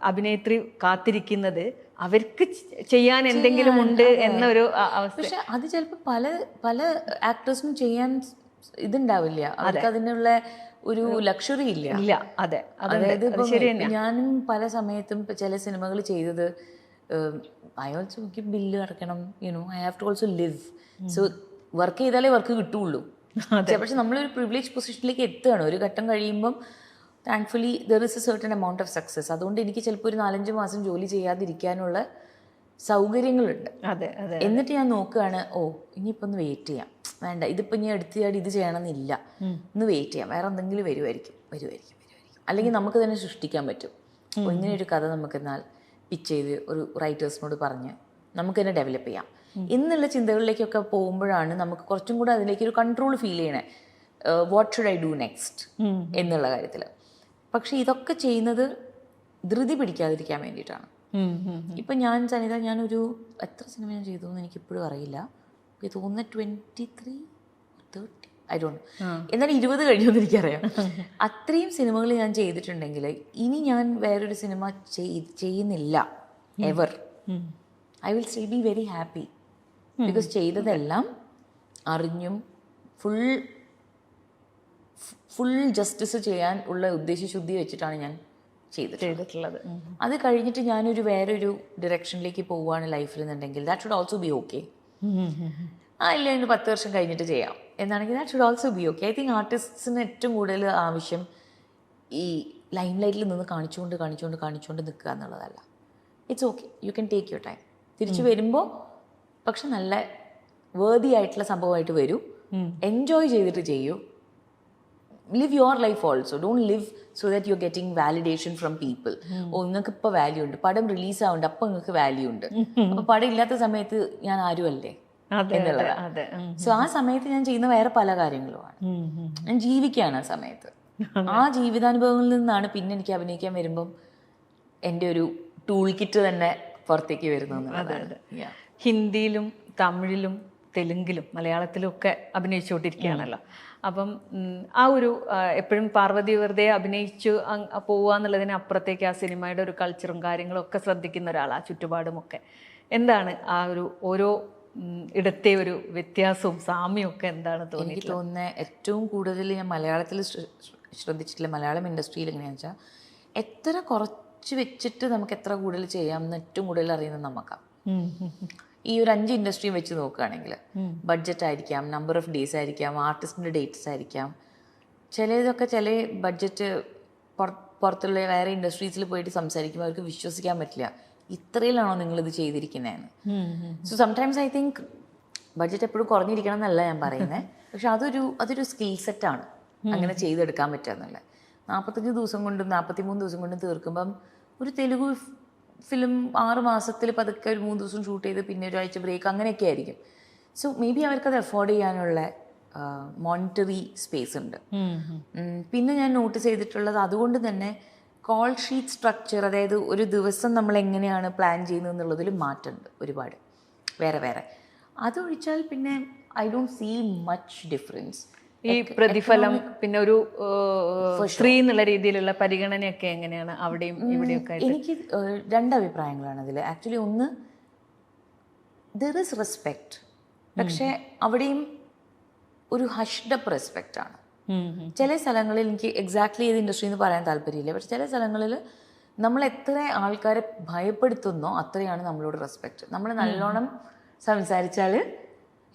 അഭിനേത്രി കാത്തിരിക്കുന്നത് അവർക്ക് ചെയ്യാൻ എന്തെങ്കിലും ഉണ്ട് എന്നൊരു അവസ്ഥ. പക്ഷെ അത് ചിലപ്പോൾ പല ആക്ടേഴ്സിനും ചെയ്യാൻ ഇതുണ്ടാവില്ല, അവർക്ക് അതിനുള്ള ഒരു ലക്ഷറി ഇല്ല. അതെ, അതായത് ഞാനും പല സമയത്തും ചില സിനിമകൾ ചെയ്തത് I also give ബില്ല് അടയ്ക്കണം, I have to also live. So work ചെയ്താലേ വർക്ക് കിട്ടുള്ളൂ. പക്ഷെ നമ്മളൊരു പ്രിവിലേജ് പൊസിഷനിലേക്ക് എത്തുകയാണ്. ഒരു ഘട്ടം കഴിയുമ്പം thankfully there is A certain amount of success. അതുകൊണ്ട് എനിക്ക് ചിലപ്പോൾ ഒരു 4-5 മാസം ജോലി ചെയ്യാതിരിക്കാനുള്ള സൗകര്യങ്ങളുണ്ട്. എന്നിട്ട് ഞാൻ നോക്കുകയാണ്, ഇനിയിപ്പോൾ ഒന്ന് വെയിറ്റ് ചെയ്യാം, വേണ്ട ഇതിപ്പോൾ ഇനി എടുത്തിയാടി ഇത് ചെയ്യണമെന്നില്ല, ഒന്ന് വെയിറ്റ് ചെയ്യാം, വേറെ എന്തെങ്കിലും വരുമായിരിക്കും. അല്ലെങ്കിൽ നമുക്ക് തന്നെ സൃഷ്ടിക്കാൻ പറ്റും. ഇങ്ങനെയൊരു കഥ നമുക്കെന്നാൽ പിച്ച് ചെയ്ത് ഒരു റൈറ്റേഴ്സിനോട് പറഞ്ഞ് നമുക്ക് തന്നെ ഡെവലപ്പ് ചെയ്യാം എന്നുള്ള ചിന്തകളിലേക്കൊക്കെ പോകുമ്പോഴാണ് നമുക്ക് കുറച്ചും കൂടെ അതിലേക്ക് ഒരു കൺട്രോൾ ഫീൽ ചെയ്യണേ. What should I do next എന്നുള്ള കാര്യത്തിൽ. പക്ഷെ ഇതൊക്കെ ചെയ്യുന്നത് ധൃതി പിടിക്കാതിരിക്കാൻ വേണ്ടിയിട്ടാണ്. ഇപ്പം ഞാനൊരു എത്ര സിനിമ ഞാൻ ചെയ്തു എന്ന് എനിക്കിപ്പോഴും അറിയില്ല. എനിക്ക് തോന്നുന്ന 23, 30, ഐ ഡോണ്ട്. എന്നാലും 20 കഴിഞ്ഞെന്ന് എനിക്കറിയാം. അത്രയും സിനിമകൾ ഞാൻ ചെയ്തിട്ടുണ്ടെങ്കിൽ ഇനി ഞാൻ വേറൊരു സിനിമ ചെയ്യുന്നില്ല ever. I will still be very happy. Because ചെയ്തതെല്ലാം അറിഞ്ഞും ഫുൾ ജസ്റ്റിസ് ചെയ്യാൻ ഉള്ള ഉദ്ദേശശുദ്ധി വെച്ചിട്ടാണ് ഞാൻ ചെയ്തിട്ടുള്ളത്. അത് കഴിഞ്ഞിട്ട് ഞാനൊരു വേറൊരു ഡിറക്ഷനിലേക്ക് പോവുകയാണ് ലൈഫിൽ എന്നുണ്ടെങ്കിൽ that should also be okay. ഇല്ല 10 വർഷം കഴിഞ്ഞിട്ട് ചെയ്യാം എന്നാണെങ്കിൽ that should also be okay. I think ആർട്ടിസ്റ്റിന് ഏറ്റവും കൂടുതൽ ആവശ്യം ഈ ലൈം ലൈറ്റിൽ നിന്ന് കാണിച്ചുകൊണ്ട് നിൽക്കുക എന്നുള്ളതല്ല. It's okay, you can take your time. തിരിച്ചു വരുമ്പോൾ പക്ഷെ നല്ല വേർതി ആയിട്ടുള്ള സംഭവമായിട്ട് വരൂ. എൻജോയ് ചെയ്തിട്ട് ചെയ്യൂ. Live your life also. Don't live so that you are getting validation from people. നിങ്ങൾക്ക് ഇപ്പോൾ വാല്യൂ ഉണ്ട്, പടം റിലീസ് ആവുന്നുണ്ട്, അപ്പം നിങ്ങൾക്ക് വാല്യൂ ഉണ്ട്. അപ്പോൾ പടം ഇല്ലാത്ത സമയത്ത് ഞാൻ ആരുമല്ലേ എന്നുള്ളതാണ്. സോ ആ സമയത്ത് ഞാൻ ചെയ്യുന്ന വേറെ പല കാര്യങ്ങളുമാണ്. ഞാൻ ജീവിക്കുകയാണ് ആ സമയത്ത്. ആ ജീവിതാനുഭവങ്ങളിൽ നിന്നാണ് പിന്നെ എനിക്ക് അഭിനയിക്കാൻ വരുമ്പം എൻ്റെ ഒരു ടൂൾ കിറ്റ് തന്നെ പുറത്തേക്ക് വരുന്നു. ഹിന്ദിയിലും തമിഴിലും തെലുങ്കിലും മലയാളത്തിലും ഒക്കെ അഭിനയിച്ചുകൊണ്ടിരിക്കുകയാണല്ലോ. അപ്പം ആ ഒരു എപ്പോഴും പാർവതി വെറുതെ അഭിനയിച്ചു പോവുക എന്നുള്ളതിന് അപ്പുറത്തേക്ക് ആ സിനിമയുടെ ഒരു കൾച്ചറും കാര്യങ്ങളും ഒക്കെ ശ്രദ്ധിക്കുന്ന ഒരാളാണ്, ചുറ്റുപാടുമൊക്കെ. എന്താണ് ആ ഒരു ഓരോ ഇടത്തെ ഒരു വ്യത്യാസവും സാമ്യവും ഒക്കെ എന്താണ് തോന്നി? എനിക്ക് തോന്നുന്നത് ഏറ്റവും കൂടുതൽ ഞാൻ മലയാളത്തിൽ ശ്രദ്ധിച്ചിട്ടില്ല, മലയാളം ഇൻഡസ്ട്രിയിൽ എങ്ങനെയാണെന്ന് വെച്ചാൽ എത്ര കുറച്ച് വെച്ചിട്ട് നമുക്ക് എത്ര കൂടുതൽ ചെയ്യാമെന്ന് ഏറ്റവും കൂടുതൽ അറിയുന്നത് നമുക്കാണ്. ഈ ഒരു 5 ഇൻഡസ്ട്രിയും വെച്ച് നോക്കുകയാണെങ്കിൽ ബഡ്ജറ്റ് ആയിരിക്കാം, നമ്പർ ഓഫ് ഡേയ്സ് ആയിരിക്കാം, ആർട്ടിസ്റ്റിൻ്റെ ഡേറ്റ്സ് ആയിരിക്കാം. ചിലതൊക്കെ ചില ബഡ്ജറ്റ് പുറത്തുള്ള വേറെ ഇൻഡസ്ട്രീസിൽ പോയിട്ട് സംസാരിക്കുമ്പോൾ അവർക്ക് വിശ്വസിക്കാൻ പറ്റില്ല, ഇത്രയിലാണോ നിങ്ങളിത് ചെയ്തിരിക്കുന്നതെന്ന്. So sometimes I think budget എപ്പോഴും കുറഞ്ഞിരിക്കണം എന്നല്ല ഞാൻ പറയുന്നത്, പക്ഷെ അതൊരു സ്കിൽ സെറ്റാണ് അങ്ങനെ ചെയ്തെടുക്കാൻ പറ്റുക എന്നുള്ളത്. 45 ദിവസം കൊണ്ടും 43 ദിവസം കൊണ്ടും തീർക്കുമ്പം ഒരു തെലുഗു ഫിലിം 6 മാസത്തിൽ പതുക്കെ ഒരു 3 ദിവസം ഷൂട്ട് ചെയ്ത് പിന്നെ ഒരാഴ്ച ബ്രേക്ക് അങ്ങനെയൊക്കെ ആയിരിക്കും. സോ മേ ബി അവർക്കത് അഫോർഡ് ചെയ്യാനുള്ള മോണിറ്ററി സ്പേസ് ഉണ്ട്. പിന്നെ ഞാൻ നോട്ടീസ് ചെയ്തിട്ടുള്ളത് അതുകൊണ്ട് തന്നെ കോൾ ഷീറ്റ് സ്ട്രക്ചർ, അതായത് ഒരു ദിവസം നമ്മൾ എങ്ങനെയാണ് പ്ലാൻ ചെയ്യുന്നത് എന്നുള്ളതിൽ മാറ്റമുണ്ട് ഒരുപാട് വേറെ. അതൊഴിച്ചാൽ പിന്നെ I don't see much difference. ഈ പ്രതിഫലം പിന്നെ ഒരു സ്ത്രീ എന്നുള്ള രീതിയിലുള്ള പരിഗണനയൊക്കെ എങ്ങനെയാണ് അവിടെയും ഇവിടെയൊക്കെ? എനിക്ക് 2 അഭിപ്രായങ്ങളാണ് അതിൽ. ആക്ച്വലി ഒന്ന്, ദർ ഇസ് റെസ്പെക്റ്റ്, പക്ഷേ അവിടെയും ഒരു ഹഷ്ഡപ്പ് റെസ്പെക്റ്റ് ആണ്. ചില സ്ഥലങ്ങളിൽ എനിക്ക് എക്സാക്ട്ലി ഏത് ഇൻഡസ്ട്രി എന്ന് പറയാൻ താല്പര്യമില്ല, പക്ഷെ ചില സ്ഥലങ്ങളിൽ നമ്മൾ എത്ര ആൾക്കാരെ ഭയപ്പെടുത്തുന്നോ അത്രയാണ് നമ്മളോട് റെസ്പെക്റ്റ്. നമ്മൾ നല്ലോണം സംസാരിച്ചാൽ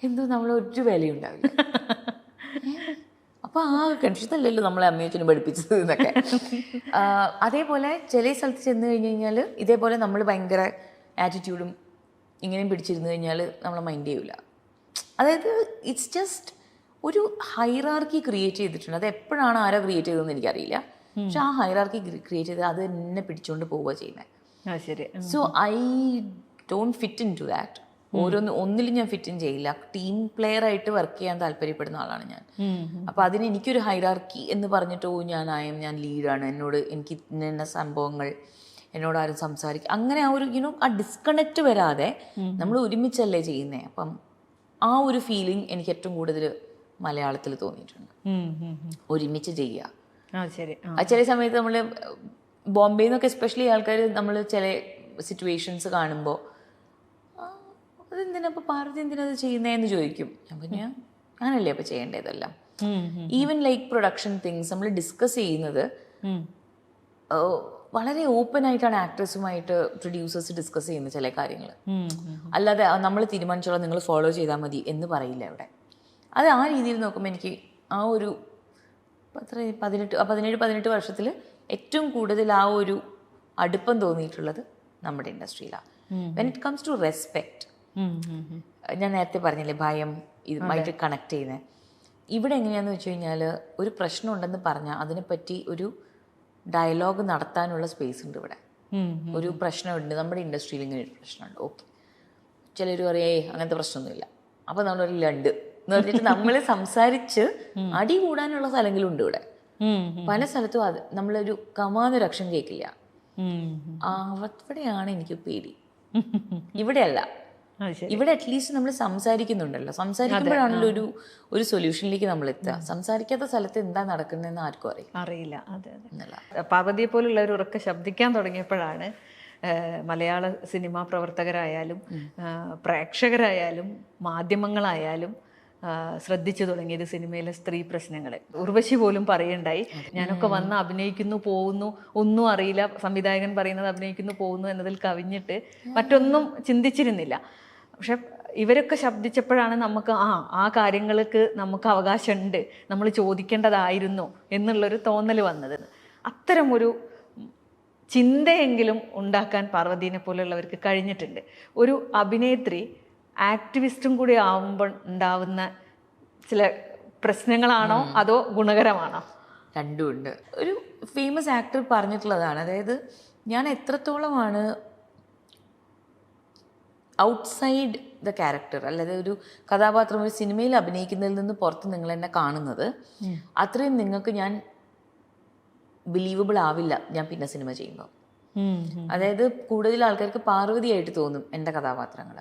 എന്തോ നമ്മളൊരു വിലയും ഉണ്ടാവില്ല. അപ്പോൾ ആ കൺഫ്യൂഷനല്ലല്ലോ നമ്മളെ അമ്മയച്ചനും പഠിപ്പിച്ചത് എന്നൊക്കെ. അതേപോലെ ചില സ്ഥലത്ത് ചെന്ന് കഴിഞ്ഞ് കഴിഞ്ഞാൽ ഇതേപോലെ നമ്മൾ ഭയങ്കര ആറ്റിറ്റ്യൂഡും ഇങ്ങനെയും പിടിച്ചിരുന്നു കഴിഞ്ഞാൽ നമ്മളെ മൈൻഡ് ചെയ്യില്ല. അതായത് ഇറ്റ്സ് ജസ്റ്റ് ഒരു ഹൈറാർക്കി ക്രിയേറ്റ് ചെയ്തിട്ടുണ്ട്. അത് എപ്പോഴാണ് ആരാ ക്രിയേറ്റ് ചെയ്തതെന്ന് എനിക്കറിയില്ല, പക്ഷെ ആ ഹൈറാർക്കി ക്രിയേറ്റ് ചെയ്ത് അത് എന്നെ പിടിച്ചുകൊണ്ട് പോവുക ചെയ്യുന്നത്. So I don't fit in to that. ഒന്നിലും ഞാൻ ഫിറ്റ് ഇൻ ചെയ്യില്ല. ടീം പ്ലെയർ ആയിട്ട് വർക്ക് ചെയ്യാൻ താല്പര്യപ്പെടുന്ന ആളാണ് ഞാൻ. അപ്പോൾ അതിന് എനിക്കൊരു ഹൈറാർക്കി എന്ന് പറഞ്ഞിട്ടോ ഞാൻ ലീഡാണ്, എനിക്ക് ഇന്ന സംഭവങ്ങൾ എന്നോട് ആരും സംസാരിക്കും അങ്ങനെ ആ ഒരു ആ ഡിസ്കണക്റ്റ് വരാതെ നമ്മൾ ഒരുമിച്ചല്ലേ ചെയ്യുന്നത്. അപ്പം ആ ഒരു ഫീലിംഗ് എനിക്ക് ഏറ്റവും കൂടുതൽ മലയാളത്തിൽ തോന്നിയിട്ടുണ്ട്. ഒരുമിച്ച് ചെയ്യുക. ചില സമയത്ത് നമ്മൾ ബോംബെയിൽ നിന്നൊക്കെ എസ്പെഷ്യലി ആൾക്കാർ നമ്മൾ ചില സിറ്റുവേഷൻസ് കാണുമ്പോൾ അതെന്തിനാ അപ്പോൾ പാർവതി എന്തിനാ അത് ചെയ്യുന്നതെന്ന് ചോദിക്കും. ഞാൻ പറഞ്ഞാൽ ഞാനല്ലേ അപ്പോൾ ചെയ്യേണ്ടതെല്ലാം. ഈവൻ ലൈക്ക് പ്രൊഡക്ഷൻ തിങ്സ് നമ്മൾ ഡിസ്കസ് ചെയ്യുന്നത് വളരെ ഓപ്പൺ ആയിട്ടാണ് ആക്ടേഴ്സുമായിട്ട് പ്രൊഡ്യൂസേഴ്സ് ഡിസ്കസ് ചെയ്യുന്നത് ചില കാര്യങ്ങൾ. അല്ലാതെ നമ്മൾ തീരുമാനിച്ചോളാം നിങ്ങൾ ഫോളോ ചെയ്താൽ മതി എന്ന് പറയില്ല അവിടെ. അത് ആ രീതിയിൽ നോക്കുമ്പോൾ എനിക്ക് ആ ഒരു 17 വർഷത്തിൽ ഏറ്റവും കൂടുതൽ ആ ഒരു അടുപ്പം തോന്നിയിട്ടുള്ളത് നമ്മുടെ ഇൻഡസ്ട്രിയിലാണ്. When it comes to respect, ഞാൻ നേരത്തെ പറഞ്ഞില്ലേ ഭയം ഇതുമായിട്ട് കണക്ട് ചെയ്യുന്നത്. ഇവിടെ എങ്ങനെയാണെന്ന് വെച്ച് കഴിഞ്ഞാൽ ഒരു പ്രശ്നം ഉണ്ടെന്ന് പറഞ്ഞാൽ അതിനെപ്പറ്റി ഒരു ഡയലോഗ് നടത്താനുള്ള സ്പേസ് ഉണ്ട് ഇവിടെ. ഒരു പ്രശ്നമുണ്ട് നമ്മുടെ ഇൻഡസ്ട്രിയിൽ, ഇങ്ങനെ ഒരു പ്രശ്നമുണ്ട്, ഓക്കെ, ചിലർ പറയേ അങ്ങനത്തെ പ്രശ്നമൊന്നുമില്ല, അപ്പോൾ നമ്മളൊരു ലണ്ട് എന്ന് പറഞ്ഞിട്ട് നമ്മൾ സംസാരിച്ച് അടി കൂടാനുള്ള സ്ഥലങ്ങളുണ്ട് ഇവിടെ. പല സ്ഥലത്തും അത് നമ്മളൊരു കമാന്നൊരു അക്ഷരം കേൾക്കില്ല. അവിടെയാണ് എനിക്ക് പേടി. ഇവിടെയല്ല, ഇവിടെ അറ്റ്ലീസ്റ്റ് നമ്മൾ സംസാരിക്കുന്നുണ്ടല്ലോ. സംസാരിക്കുമ്പോഴാണല്ലോ ഒരു സൊല്യൂഷനിലേക്ക് നമ്മൾ എത്തുക. സംസാരിക്കാത്ത സ്ഥലത്ത് എന്താ നടക്കുന്നതെന്ന് ആർക്കും അറിയില്ല. പാർവതിയെ പോലുള്ള ഒരു ഉറക്കെ ശബ്ദിക്കാൻ തുടങ്ങിയപ്പോഴാണ് മലയാള സിനിമാ പ്രവർത്തകരായാലും പ്രേക്ഷകരായാലും മാധ്യമങ്ങളായാലും ശ്രദ്ധിച്ചു തുടങ്ങിയത് സിനിമയിലെ സ്ത്രീ പ്രശ്നങ്ങൾ. ഉർവശി പോലും പറയുണ്ടായി, ഞാനൊക്കെ വന്ന് അഭിനയിക്കുന്നു പോകുന്നു, ഒന്നും അറിയില്ല, സംവിധായകൻ പറയുന്നത് അഭിനയിക്കുന്നു പോകുന്നു എന്നതിൽ കവിഞ്ഞിട്ട് മറ്റൊന്നും ചിന്തിച്ചിരുന്നില്ല. പക്ഷെ ഇവരൊക്കെ ശബ്ദിച്ചപ്പോഴാണ് നമുക്ക് ആ കാര്യങ്ങൾക്ക് നമുക്ക് അവകാശമുണ്ട്, നമ്മൾ ചോദിക്കേണ്ടതായിരുന്നു എന്നുള്ളൊരു തോന്നൽ വന്നത്. അത്തരമൊരു ചിന്തയെങ്കിലും ഉണ്ടാക്കാൻ പാർവതീനെ പോലുള്ളവർക്ക് കഴിഞ്ഞിട്ടുണ്ട്. ഒരു അഭിനേത്രി ആക്ടിവിസ്റ്റും കൂടി ആവുമ്പോൾ ഉണ്ടാവുന്ന ചില പ്രശ്നങ്ങളാണോ അതോ ഗുണകരമാണോ? രണ്ടുമുണ്ട്. ഒരു ഫേമസ് ആക്ടർ പറഞ്ഞിട്ടുള്ളതാണ്, അതായത് ഞാൻ എത്രത്തോളമാണ് ഔട്ട്സൈഡ് ദ ക്യാരക്ടർ, അല്ലാതെ ഒരു കഥാപാത്രം ഒരു സിനിമയിൽ അഭിനയിക്കുന്നതിൽ നിന്ന് പുറത്ത് നിങ്ങൾ എന്നെ കാണുന്നത് അത്രയും നിങ്ങൾക്ക് ഞാൻ ബിലീവബിൾ ആവില്ല ഞാൻ പിന്നെ സിനിമ ചെയ്യുമ്പോൾ. അതായത് കൂടുതൽ ആൾക്കാർക്ക് പാർവതിയായിട്ട് തോന്നും എൻ്റെ കഥാപാത്രങ്ങൾ.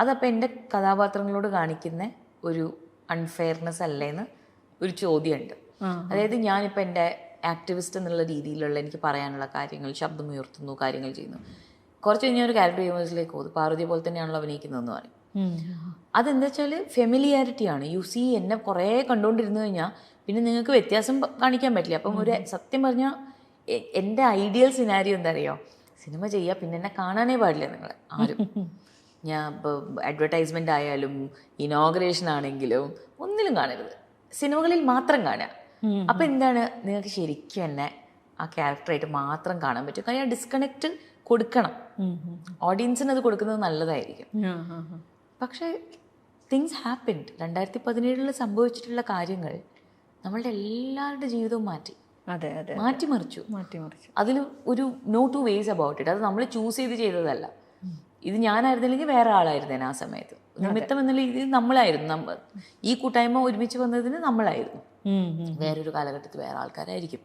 അതപ്പോൾ എൻ്റെ കഥാപാത്രങ്ങളോട് കാണിക്കുന്ന ഒരു അൺഫെയർനെസ് അല്ലേന്ന് ഒരു ചോദ്യമുണ്ട്. അതായത് ഞാനിപ്പോൾ എൻ്റെ ആക്ടിവിസ്റ്റ് എന്നുള്ള രീതിയിലുള്ള എനിക്ക് പറയാനുള്ള കാര്യങ്ങൾ ശബ്ദം ഉയർത്തുന്നു, കാര്യങ്ങൾ ചെയ്യുന്നു. കുറച്ച് കഴിഞ്ഞാൽ ഒരു ക്യാരക്ടർ യൂണിവേഴ്സിലേക്ക് പോകും, പാർവതി പോലെ തന്നെയാണല്ലോ അഭിനയിക്കുന്നതെന്ന് പറയും. അതെന്താ വെച്ചാൽ ഫെമിലിയാരിറ്റിയാണ്. യു സി എന്നെ കുറേ കണ്ടുകൊണ്ടിരുന്നു കഴിഞ്ഞാൽ പിന്നെ നിങ്ങൾക്ക് വ്യത്യാസം കാണിക്കാൻ പറ്റില്ല. അപ്പം ഒരു സത്യം പറഞ്ഞാൽ എൻ്റെ ഐഡിയൽ സിനാരിയോ എന്താ അറിയോ, സിനിമ ചെയ്യുക പിന്നെ എന്നെ കാണാനേ പാടില്ല നിങ്ങൾ ആരും. ഞാൻ ഇപ്പോൾ അഡ്വർടൈസ്മെൻ്റ് ആയാലും ഇനോഗ്രേഷൻ ആണെങ്കിലും ഒന്നിലും കാണരുത്, സിനിമകളിൽ മാത്രം കാണുക. അപ്പം എന്താണ്, നിങ്ങൾക്ക് ശരിക്കും എന്നെ ആ ക്യാരക്ടറായിട്ട് മാത്രം കാണാൻ പറ്റും. കാര്യം ഡിസ്കണക്റ്റ് കൊടുക്കണം, ഓഡിയൻസിന് അത് കൊടുക്കുന്നത് നല്ലതായിരിക്കും. പക്ഷേ തിങ്സ് ഹാപ്പൻഡ്. 2017 സംഭവിച്ചിട്ടുള്ള കാര്യങ്ങൾ നമ്മളുടെ എല്ലാവരുടെ ജീവിതവും മാറ്റിമറിച്ചു. അതിൽ ഒരു no two ways about it. അത് നമ്മൾ ചൂസ് ചെയ്തതല്ല. ഇത് ഞാനായിരുന്നില്ലെങ്കിൽ വേറെ ആളായിരുന്നേനെ ആ സമയത്ത്. നിമിത്തം എന്നുള്ള രീതിയിൽ നമ്മളായിരുന്നു. ഈ കൂട്ടായ്മ ഒരുമിച്ച് വന്നതിന് നമ്മളായിരുന്നു. വേറൊരു കാലഘട്ടത്തിൽ വേറെ ആൾക്കാരായിരിക്കും.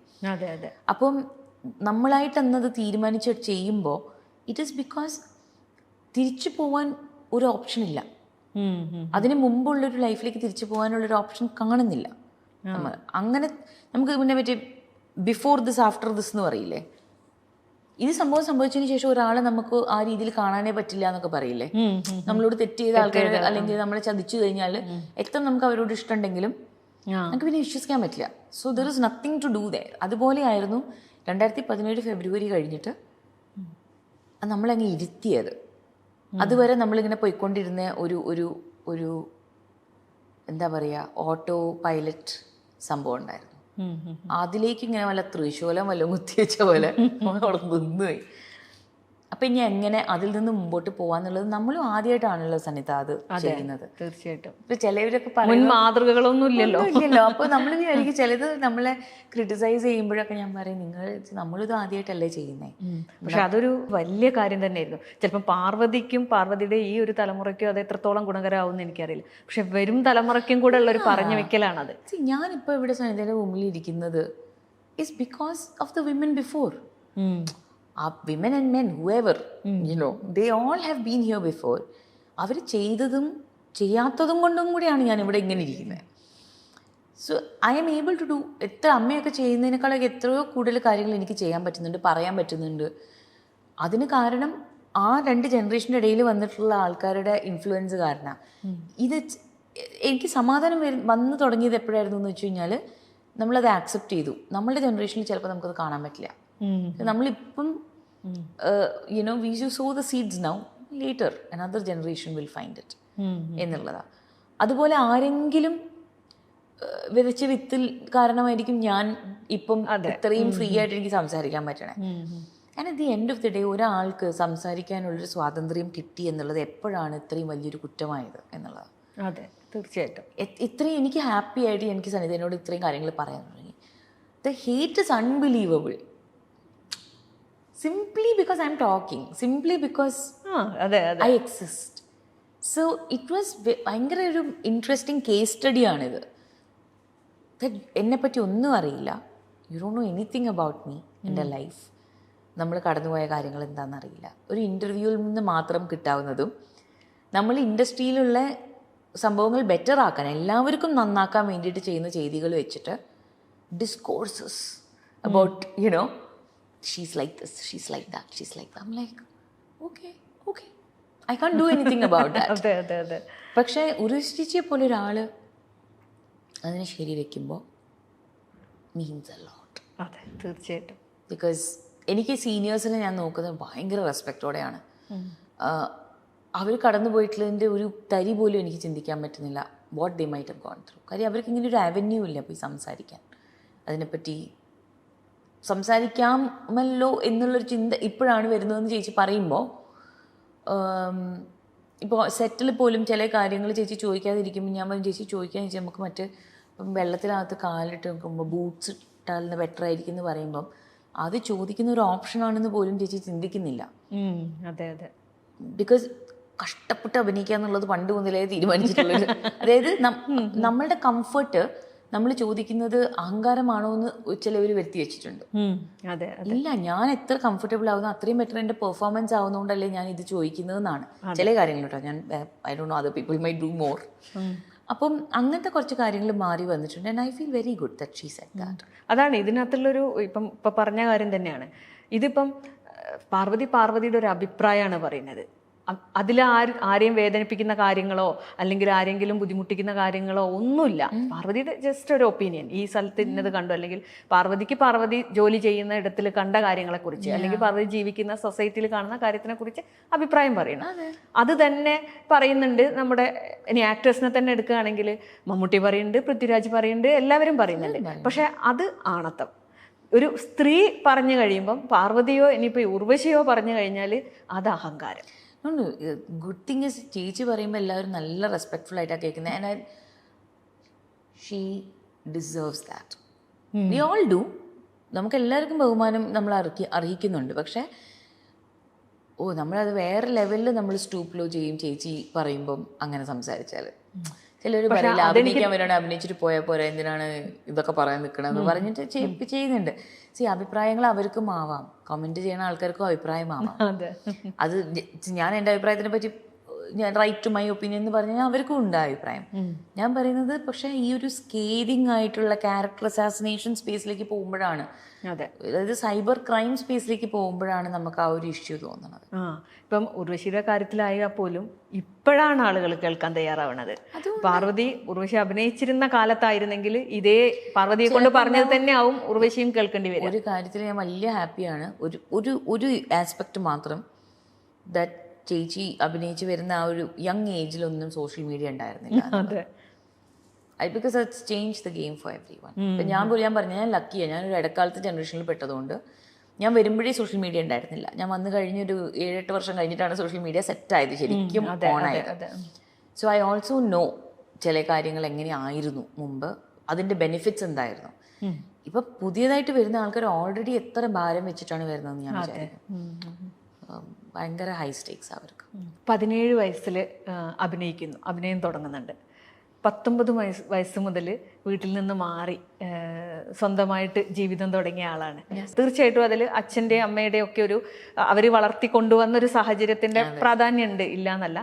അപ്പം നമ്മളായിട്ട് അന്നത് തീരുമാനിച്ച് ചെയ്യുമ്പോൾ ഇറ്റ് ഈസ് ബിക്കോസ് തിരിച്ചു പോവാൻ ഒരു ഓപ്ഷൻ ഇല്ല. അതിന് മുമ്പുള്ളൊരു ലൈഫിലേക്ക് തിരിച്ചു പോകാനുള്ളൊരു ഓപ്ഷൻ കാണുന്നില്ല. അങ്ങനെ നമുക്ക് പിന്നെ മറ്റേ ബിഫോർ ദിസ് ആഫ്റ്റർ ദിസ് എന്ന് പറയില്ലേ, ഇത് സംഭവിച്ചതിന് ശേഷം ഒരാളെ നമുക്ക് ആ രീതിയിൽ കാണാനേ പറ്റില്ല എന്നൊക്കെ പറയില്ലേ. നമ്മളോട് തെറ്റ് ചെയ്ത ആൾക്കാർ അല്ലെങ്കിൽ നമ്മളെ ചതിച്ചു കഴിഞ്ഞാൽ എത്ര നമുക്ക് അവരോട് ഇഷ്ടമുണ്ടെങ്കിലും നമുക്ക് പിന്നെ വിശ്വസിക്കാൻ പറ്റില്ല. So there is nothing to do there. അതുപോലെയായിരുന്നു 2017 ഫെബ്രുവരി കഴിഞ്ഞിട്ട് നമ്മളങ്ങ് ഇരുത്തിയത്. അതുവരെ നമ്മളിങ്ങനെ പോയിക്കൊണ്ടിരുന്ന ഒരു എന്താ പറയുക, ഓട്ടോ പൈലറ്റ് സംഭവം ഉണ്ടായിരുന്നു. അതിലേക്ക് ഇങ്ങനെ വല്ല തൃശൂലം വല്ലതും കുത്തിവെച്ച പോലെ അവിടെ നിന്നുപോയി. അപ്പം ഇനി എങ്ങനെ അതിൽ നിന്ന് മുമ്പോട്ട് പോവാന്നുള്ളത് നമ്മളും ആദ്യമായിട്ടാണല്ലോ സനിത അത് ചെയ്യുന്നത്. തീർച്ചയായിട്ടും. ഇപ്പൊ ചിലവരൊക്കെ മാതൃകകളൊന്നും ഇല്ലല്ലോ. അപ്പൊ നമ്മൾ വിചാരിക്കും ചിലത് നമ്മളെ ക്രിട്ടിസൈസ് ചെയ്യുമ്പോഴൊക്കെ ഞാൻ പറയും നമ്മളിത് ആദ്യമായിട്ടല്ലേ ചെയ്യുന്നേ. പക്ഷെ അതൊരു വലിയ കാര്യം തന്നെയായിരുന്നു. ചിലപ്പോൾ പാർവതിയുടെ ഈ ഒരു തലമുറയ്ക്കും അത് എത്രത്തോളം ഗുണകരമാവുമെന്ന് എനിക്കറിയില്ല. പക്ഷെ വരും തലമുറയ്ക്കും കൂടെ ഉള്ള ഒരു പറഞ്ഞു വെക്കലാണത്. ഞാനിപ്പോൾ ഇവിടെ സനിതയുടെ മുമ്പിൽ ഇരിക്കുന്നത് is because of the women before. women and men, whoever, they all have been here before. അവർ ചെയ്തതും ചെയ്യാത്തതും കൊണ്ടും കൂടിയാണ് ഞാൻ ഇവിടെ ഇങ്ങനെ ഇരിക്കുന്നത്. So I'm able to do. എത്ര അമ്മയൊക്കെ ചെയ്യുന്നതിനേക്കാളൊക്കെ എത്രയോ കൂടുതൽ കാര്യങ്ങൾ എനിക്ക് ചെയ്യാൻ പറ്റുന്നുണ്ട്, പറയാൻ പറ്റുന്നുണ്ട്. അതിന് കാരണം ആ 2 ജനറേഷൻ്റെ ഇടയിൽ വന്നിട്ടുള്ള ആൾക്കാരുടെ ഇൻഫ്ലുവൻസ് കാരണമാണ്. ഇത് എനിക്ക് സമാധാനം വന്നു തുടങ്ങിയത് എപ്പോഴായിരുന്നു എന്ന് വെച്ച് കഴിഞ്ഞാൽ നമ്മളത് ആക്സെപ്റ്റ് ചെയ്തു. നമ്മളുടെ ജനറേഷനിൽ ചിലപ്പോൾ നമുക്കത് കാണാൻ പറ്റില്ല. നമ്മളിപ്പം we should sow the seeds now, later another generation will find it എന്നുള്ളതാണ്. അതുപോലെ ആരെങ്കിലും വിതച്ച വിത്തിൽ കാരണമായിരിക്കും ഞാൻ ഇപ്പം ഇത്രയും ഫ്രീ ആയിട്ട് എനിക്ക് സംസാരിക്കാൻ പറ്റണേ. And at the end of the day ഒരാൾക്ക് സംസാരിക്കാനുള്ളൊരു സ്വാതന്ത്ര്യം കിട്ടി എന്നുള്ളത് എപ്പോഴാണ് ഇത്രയും വലിയൊരു കുറ്റമായത് എന്നുള്ളതാണ്. അതെ, തീർച്ചയായിട്ടും. ഇത്രയും എനിക്ക് ഹാപ്പി ആയിട്ട് എനിക്ക് സനിതയോട് ഇത്രയും കാര്യങ്ങൾ പറയാൻ തുടങ്ങി. The hate is unbelievable. Simply because I'm talking, simply because I exist. So it was ഭയങ്കര ഒരു ഇൻട്രസ്റ്റിംഗ് കേസ് സ്റ്റഡിയാണിത്. എന്നെപ്പറ്റി ഒന്നും അറിയില്ല, you don't know anything about me, എൻ്റെ ലൈഫ്, നമ്മൾ കടന്നുപോയ കാര്യങ്ങൾ എന്താണെന്നറിയില്ല. ഒരു ഇൻ്റർവ്യൂവിൽ നിന്ന് മാത്രം കിട്ടാവുന്നതും നമ്മൾ ഇൻഡസ്ട്രിയിലുള്ള സംഭവങ്ങൾ ബെറ്റർ ആക്കാൻ, എല്ലാവർക്കും നന്നാക്കാൻ വേണ്ടിയിട്ട് ചെയ്യുന്ന ചെയ്തികൾ വെച്ചിട്ട് discourses about she's like this, she's like that, she's like that. I'm like, okay, I can't do anything about that. അതെ. പക്ഷേ ഉരുഷ്ടിച്ചെ പോലെ ഒരാൾ അതിനെ ശരി വെക്കുമ്പോൾ മീൻസ് എ ലോട്ട്. അതെ, തീർച്ചയായിട്ടും. ബിക്കോസ് എനിക്ക് സീനിയേഴ്സിനെ ഞാൻ നോക്കുന്നത് ഭയങ്കര റെസ്പെക്റ്റോടെയാണ്. അവർ കടന്നു പോയിട്ടുള്ളതിൻ്റെ ഒരു തരി പോലും എനിക്ക് ചിന്തിക്കാൻ പറ്റുന്നില്ല what they might have gone through. കാര്യം അവർക്ക് ഇങ്ങനെ ഒരു അവന്യൂ ഇല്ല പോയി സംസാരിക്കാൻ, അതിനെപ്പറ്റി സംസാരിക്കാമല്ലോ എന്നുള്ളൊരു ചിന്ത ഇപ്പോഴാണ് വരുന്നതെന്ന് ചേച്ചി പറയുമ്പോൾ, ഇപ്പോൾ സെറ്റിൽ പോലും ചില കാര്യങ്ങൾ ചേച്ചി ചോദിക്കാതിരിക്കുമ്പോൾ ഞാൻ പറയും ചേച്ചി ചോദിക്കാന്ന് വെച്ചാൽ നമുക്ക് മറ്റ് ഇപ്പം വെള്ളത്തിനകത്ത് കാലിട്ട് നോക്കുമ്പോൾ ബൂട്ട്സ് ഇട്ടാൽ ബെറ്റർ ആയിരിക്കും എന്ന് പറയുമ്പം അത് ചോദിക്കുന്ന ഒരു ഓപ്ഷനാണെന്ന് പോലും ചേച്ചി ചിന്തിക്കുന്നില്ല. അതെ. ബിക്കോസ് കഷ്ടപ്പെട്ട് അഭിനയിക്കുക എന്നുള്ളത് പണ്ട് മുതലേ തീരുമാനിച്ചിട്ടുള്ളത്. അതായത് നമ്മളുടെ കംഫർട്ട് നമ്മൾ ചോദിക്കുന്നത് അഹങ്കാരമാണോ എന്ന് ചിലവർ വരുത്തി വെച്ചിട്ടുണ്ട്. അതെ. ഇല്ല, ഞാൻ എത്ര കംഫർട്ടബിൾ ആവുന്നു അത്രയും ബെറ്റർ എൻ്റെ പെർഫോമൻസ് ആവുന്നതുകൊണ്ടല്ലേ ഞാൻ ഇത് ചോദിക്കുന്നതെന്നാണ് ചില കാര്യങ്ങൾ കേട്ടോ. ഞാൻ I don't know other people my do more. അപ്പം അങ്ങനത്തെ കുറച്ച് കാര്യങ്ങൾ മാറി വന്നിട്ടുണ്ട്. And I feel very good that she said that. അതാണ് ഇതിനകത്തുള്ളൊരു ഇപ്പം പറഞ്ഞ കാര്യം തന്നെയാണ്. ഇതിപ്പം പാർവതിയുടെ ഒരു അഭിപ്രായമാണ് പറയുന്നത്. അതിൽ ആരെയും വേദനിപ്പിക്കുന്ന കാര്യങ്ങളോ അല്ലെങ്കിൽ ആരെങ്കിലും ബുദ്ധിമുട്ടിക്കുന്ന കാര്യങ്ങളോ ഒന്നുമില്ല. പാർവതിയുടെ ജസ്റ്റ് ഒരു ഒപ്പീനിയൻ. ഈ സ്ഥലത്ത് ഇന്നത് കണ്ടു, അല്ലെങ്കിൽ പാർവതി ജോലി ചെയ്യുന്ന ഇടത്തിൽ കണ്ട കാര്യങ്ങളെക്കുറിച്ച്, അല്ലെങ്കിൽ പാർവതി ജീവിക്കുന്ന സൊസൈറ്റിയിൽ കാണുന്ന കാര്യത്തിനെ കുറിച്ച് അഭിപ്രായം പറയണം. അത് തന്നെ പറയുന്നുണ്ട്. നമ്മുടെ ഇനി ആക്ടേഴ്സിനെ തന്നെ എടുക്കുകയാണെങ്കിൽ മമ്മൂട്ടി പറയുന്നുണ്ട്, പൃഥ്വിരാജ് പറയുന്നുണ്ട്, എല്ലാവരും പറയുന്നുണ്ട്. പക്ഷെ അത് ആണത്തം. ഒരു സ്ത്രീ പറഞ്ഞു കഴിയുമ്പം പാർവതിയോ ഇനിയിപ്പോൾ ഉർവശിയോ പറഞ്ഞു കഴിഞ്ഞാൽ അത് അഹങ്കാരം. ഗുഡ് തിങ് ഇസ് ചേച്ചി പറയുമ്പോൾ എല്ലാവരും നല്ല റെസ്പെക്ട്ഫുൾ ആയിട്ടാണ് കേൾക്കുന്നത്. And she deserves that. We all do. നമുക്ക് എല്ലാവർക്കും ബഹുമാനം നമ്മൾ അർഹിക്കുന്നുണ്ട്. പക്ഷേ നമ്മളത് വേറെ ലെവലിൽ നമ്മൾ സ്റ്റൂപ്പ് ലോ ചെയ്യും ചേച്ചി പറയുമ്പം അങ്ങനെ സംസാരിച്ചാൽ. ചിലർ പറയില്ല, അഭിനയിക്കാൻ വരാണ്, അഭിനയിച്ചിട്ട് പോയാൽ പോരാ, എന്തിനാണ് ഇതൊക്കെ പറയാൻ നിൽക്കണമെന്ന് പറഞ്ഞിട്ട് ചെയ്യുന്നുണ്ട്. അഭിപ്രായങ്ങൾ അവർക്കും ആവാം, കമന്റ് ചെയ്യുന്ന ആൾക്കാർക്കും അഭിപ്രായമാവാം. അത് ഞാൻ എൻ്റെ അഭിപ്രായത്തിനെ പറ്റി ഞാൻ റൈറ്റ് ടു മൈ ഒപ്പീനിയൻ എന്ന് പറഞ്ഞാൽ അവർക്കും ഉണ്ട് അഭിപ്രായം. ഞാൻ പറയുന്നത് പക്ഷേ ഈ ഒരു സ്കേലിംഗ് ആയിട്ടുള്ള ക്യാരക്ടർ അസാസിനേഷൻ സ്പേസിലേക്ക് പോകുമ്പോഴാണ്, അതായത് സൈബർ ക്രൈം സ്പേസിലേക്ക് പോകുമ്പോഴാണ് നമുക്ക് ആ ഒരു ഇഷ്യൂ തോന്നുന്നത്. ഇപ്പം ഉർവശിയുടെ കാര്യത്തിലായാൽ പോലും ഇപ്പോഴാണ് ആളുകൾ കേൾക്കാൻ തയ്യാറാവുന്നത്. ഉർവശി അഭിനയിച്ചിരുന്ന കാലത്തായിരുന്നെങ്കിൽ ഇതേ പാർവതിയെ കൊണ്ട് പറഞ്ഞത് തന്നെ ആവും ഉർവശിയും കേൾക്കേണ്ടി വരും. ഒരു കാര്യത്തിൽ ഞാൻ വലിയ ഹാപ്പിയാണ്. ഒരു ആസ്പെക്ട് മാത്രം, ദാറ്റ് ചേച്ചി അഭിനയിച്ച് വരുന്ന ആ ഒരു യങ് ഏജിലൊന്നും സോഷ്യൽ മീഡിയ ഉണ്ടായിരുന്നില്ല. Because it's change the game for every one. ഇപ്പം ഞാൻ പറഞ്ഞു, ഞാൻ ലക്കിയാണ്. ഞാനൊരു ഇടക്കാലത്ത് ജനറേഷനിൽ പെട്ടതുകൊണ്ട് ഞാൻ വരുമ്പോഴേ സോഷ്യൽ മീഡിയ ഉണ്ടായിരുന്നില്ല. ഞാൻ വന്നു കഴിഞ്ഞൊരു 7-8 വർഷം കഴിഞ്ഞിട്ടാണ് സോഷ്യൽ മീഡിയ സെറ്റായത്, ശരിക്കും ഓണായത്. സോ ഐ ഓൾസോ നോ ചില കാര്യങ്ങൾ എങ്ങനെയായിരുന്നു മുമ്പ്, അതിൻ്റെ ബെനിഫിറ്റ്സ് എന്തായിരുന്നു. ഇപ്പം പുതിയതായിട്ട് വരുന്ന ആൾക്കാർ ഓൾറെഡി എത്ര ഭാരം വെച്ചിട്ടാണ് വരുന്നതെന്ന് ഞാൻ വിചാരിക്കും. ഭയങ്കര ഹൈ സ്റ്റേക്സ് അവർക്ക്. 17 വയസ്സിൽ അഭിനയം തുടങ്ങുന്നുണ്ട്. 19 വയസ്സ് മുതൽ വീട്ടിൽ നിന്ന് മാറി സ്വന്തമായിട്ട് ജീവിതം തുടങ്ങിയ ആളാണ്. തീർച്ചയായിട്ടും അതിൽ അച്ഛൻ്റെയും അമ്മയുടെയും ഒക്കെ അവർ വളർത്തിക്കൊണ്ടുവന്നൊരു സാഹചര്യത്തിൻ്റെ പ്രാധാന്യമുണ്ട്, ഇല്ല എന്നല്ല.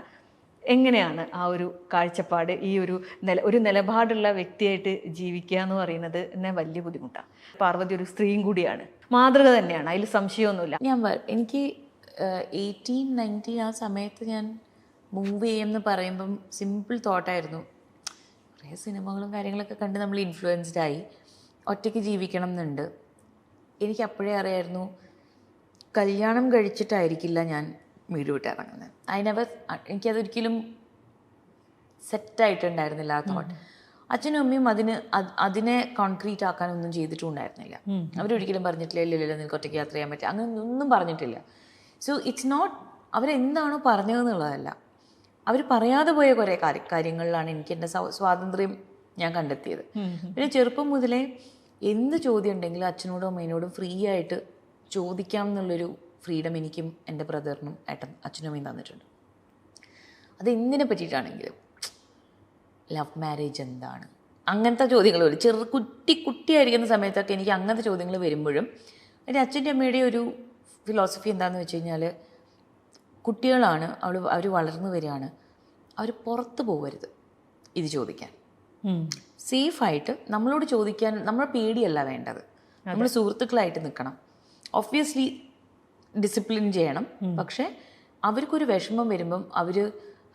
എങ്ങനെയാണ് ആ ഒരു കാഴ്ചപ്പാട്, ഈ ഒരു നിലപാടുള്ള വ്യക്തിയായിട്ട് ജീവിക്കുക എന്ന് പറയുന്നത് എന്നെ വലിയ ബുദ്ധിമുട്ടാണ്. പാർവതി ഒരു സ്ത്രീയും കൂടിയാണ്, മാതൃക തന്നെയാണ്, അതിൽ സംശയമൊന്നുമില്ല. എനിക്ക് 18-19 ആ സമയത്ത് ഞാൻ മൂവ് ചെയ്യുമെന്ന് പറയുമ്പം സിമ്പിൾ തോട്ടായിരുന്നു. കുറേ സിനിമകളും കാര്യങ്ങളൊക്കെ കണ്ട് നമ്മൾ ഇൻഫ്ലുവൻസ്ഡ് ആയി. ഒറ്റയ്ക്ക് ജീവിക്കണം എന്നുണ്ട്. എനിക്ക് അപ്പോഴേ അറിയായിരുന്നു കല്യാണം കഴിച്ചിട്ടായിരിക്കില്ല ഞാൻ വീട് വിട്ട് ഇറങ്ങുന്നത്. എനിക്കതൊരിക്കലും സെറ്റായിട്ടുണ്ടായിരുന്നില്ല ആ തോട്ട്. അച്ഛനും അമ്മയും അതിനെ കോൺക്രീറ്റ് ആക്കാനൊന്നും ചെയ്തിട്ടുണ്ടായിരുന്നില്ല. അവരൊരിക്കലും പറഞ്ഞിട്ടില്ല ഇല്ലല്ലോ നിനക്ക് ഒറ്റയ്ക്ക് യാത്ര ചെയ്യാൻ പറ്റുക, അങ്ങനെ ഒന്നും പറഞ്ഞിട്ടില്ല. സോ ഇറ്റ്സ് നോട്ട് അവരെന്താണോ പറഞ്ഞതെന്നുള്ളതല്ല, അവർ പറയാതെ പോയ കുറേ കാര്യങ്ങളിലാണ് എനിക്ക് എൻ്റെ സ്വാതന്ത്ര്യം ഞാൻ കണ്ടെത്തിയത്. പിന്നെ ചെറുപ്പം മുതലേ എന്ത് ചോദ്യം ഉണ്ടെങ്കിലും അച്ഛനോടും അമ്മേനോടും ഫ്രീ ആയിട്ട് ചോദിക്കാം എന്നുള്ളൊരു ഫ്രീഡം എനിക്കും എൻ്റെ ബ്രദറിനും അച്ഛനും അമ്മയും തന്നിട്ടുണ്ട്. അത് എന്തിനെ പറ്റിയിട്ടാണെങ്കിലും, ലവ് മാരേജ് എന്താണ്, അങ്ങനത്തെ ചോദ്യങ്ങൾ വരും. കുട്ടിയായിരിക്കുന്ന സമയത്തൊക്കെ എനിക്ക് അങ്ങനത്തെ ചോദ്യങ്ങൾ വരുമ്പോഴും എൻ്റെ അച്ഛൻ്റെ അമ്മയുടെ ഒരു ഫിലോസഫി എന്താണെന്ന് വെച്ച് കഴിഞ്ഞാൽ, കുട്ടികളാണ്, അവർ വളർന്നു വരികയാണ്, അവർ പുറത്ത് പോകരുത് ഇത് ചോദിക്കാൻ. സേഫായിട്ട് നമ്മളോട് ചോദിക്കാൻ നമ്മളെ പേടിയല്ല വേണ്ടത്, നമ്മൾ സുഹൃത്തുക്കളായിട്ട് നിൽക്കണം. ഒബ്വിയസ്ലി ഡിസിപ്ലിൻ ചെയ്യണം. പക്ഷേ അവർക്കൊരു വിഷമം വരുമ്പം അവർ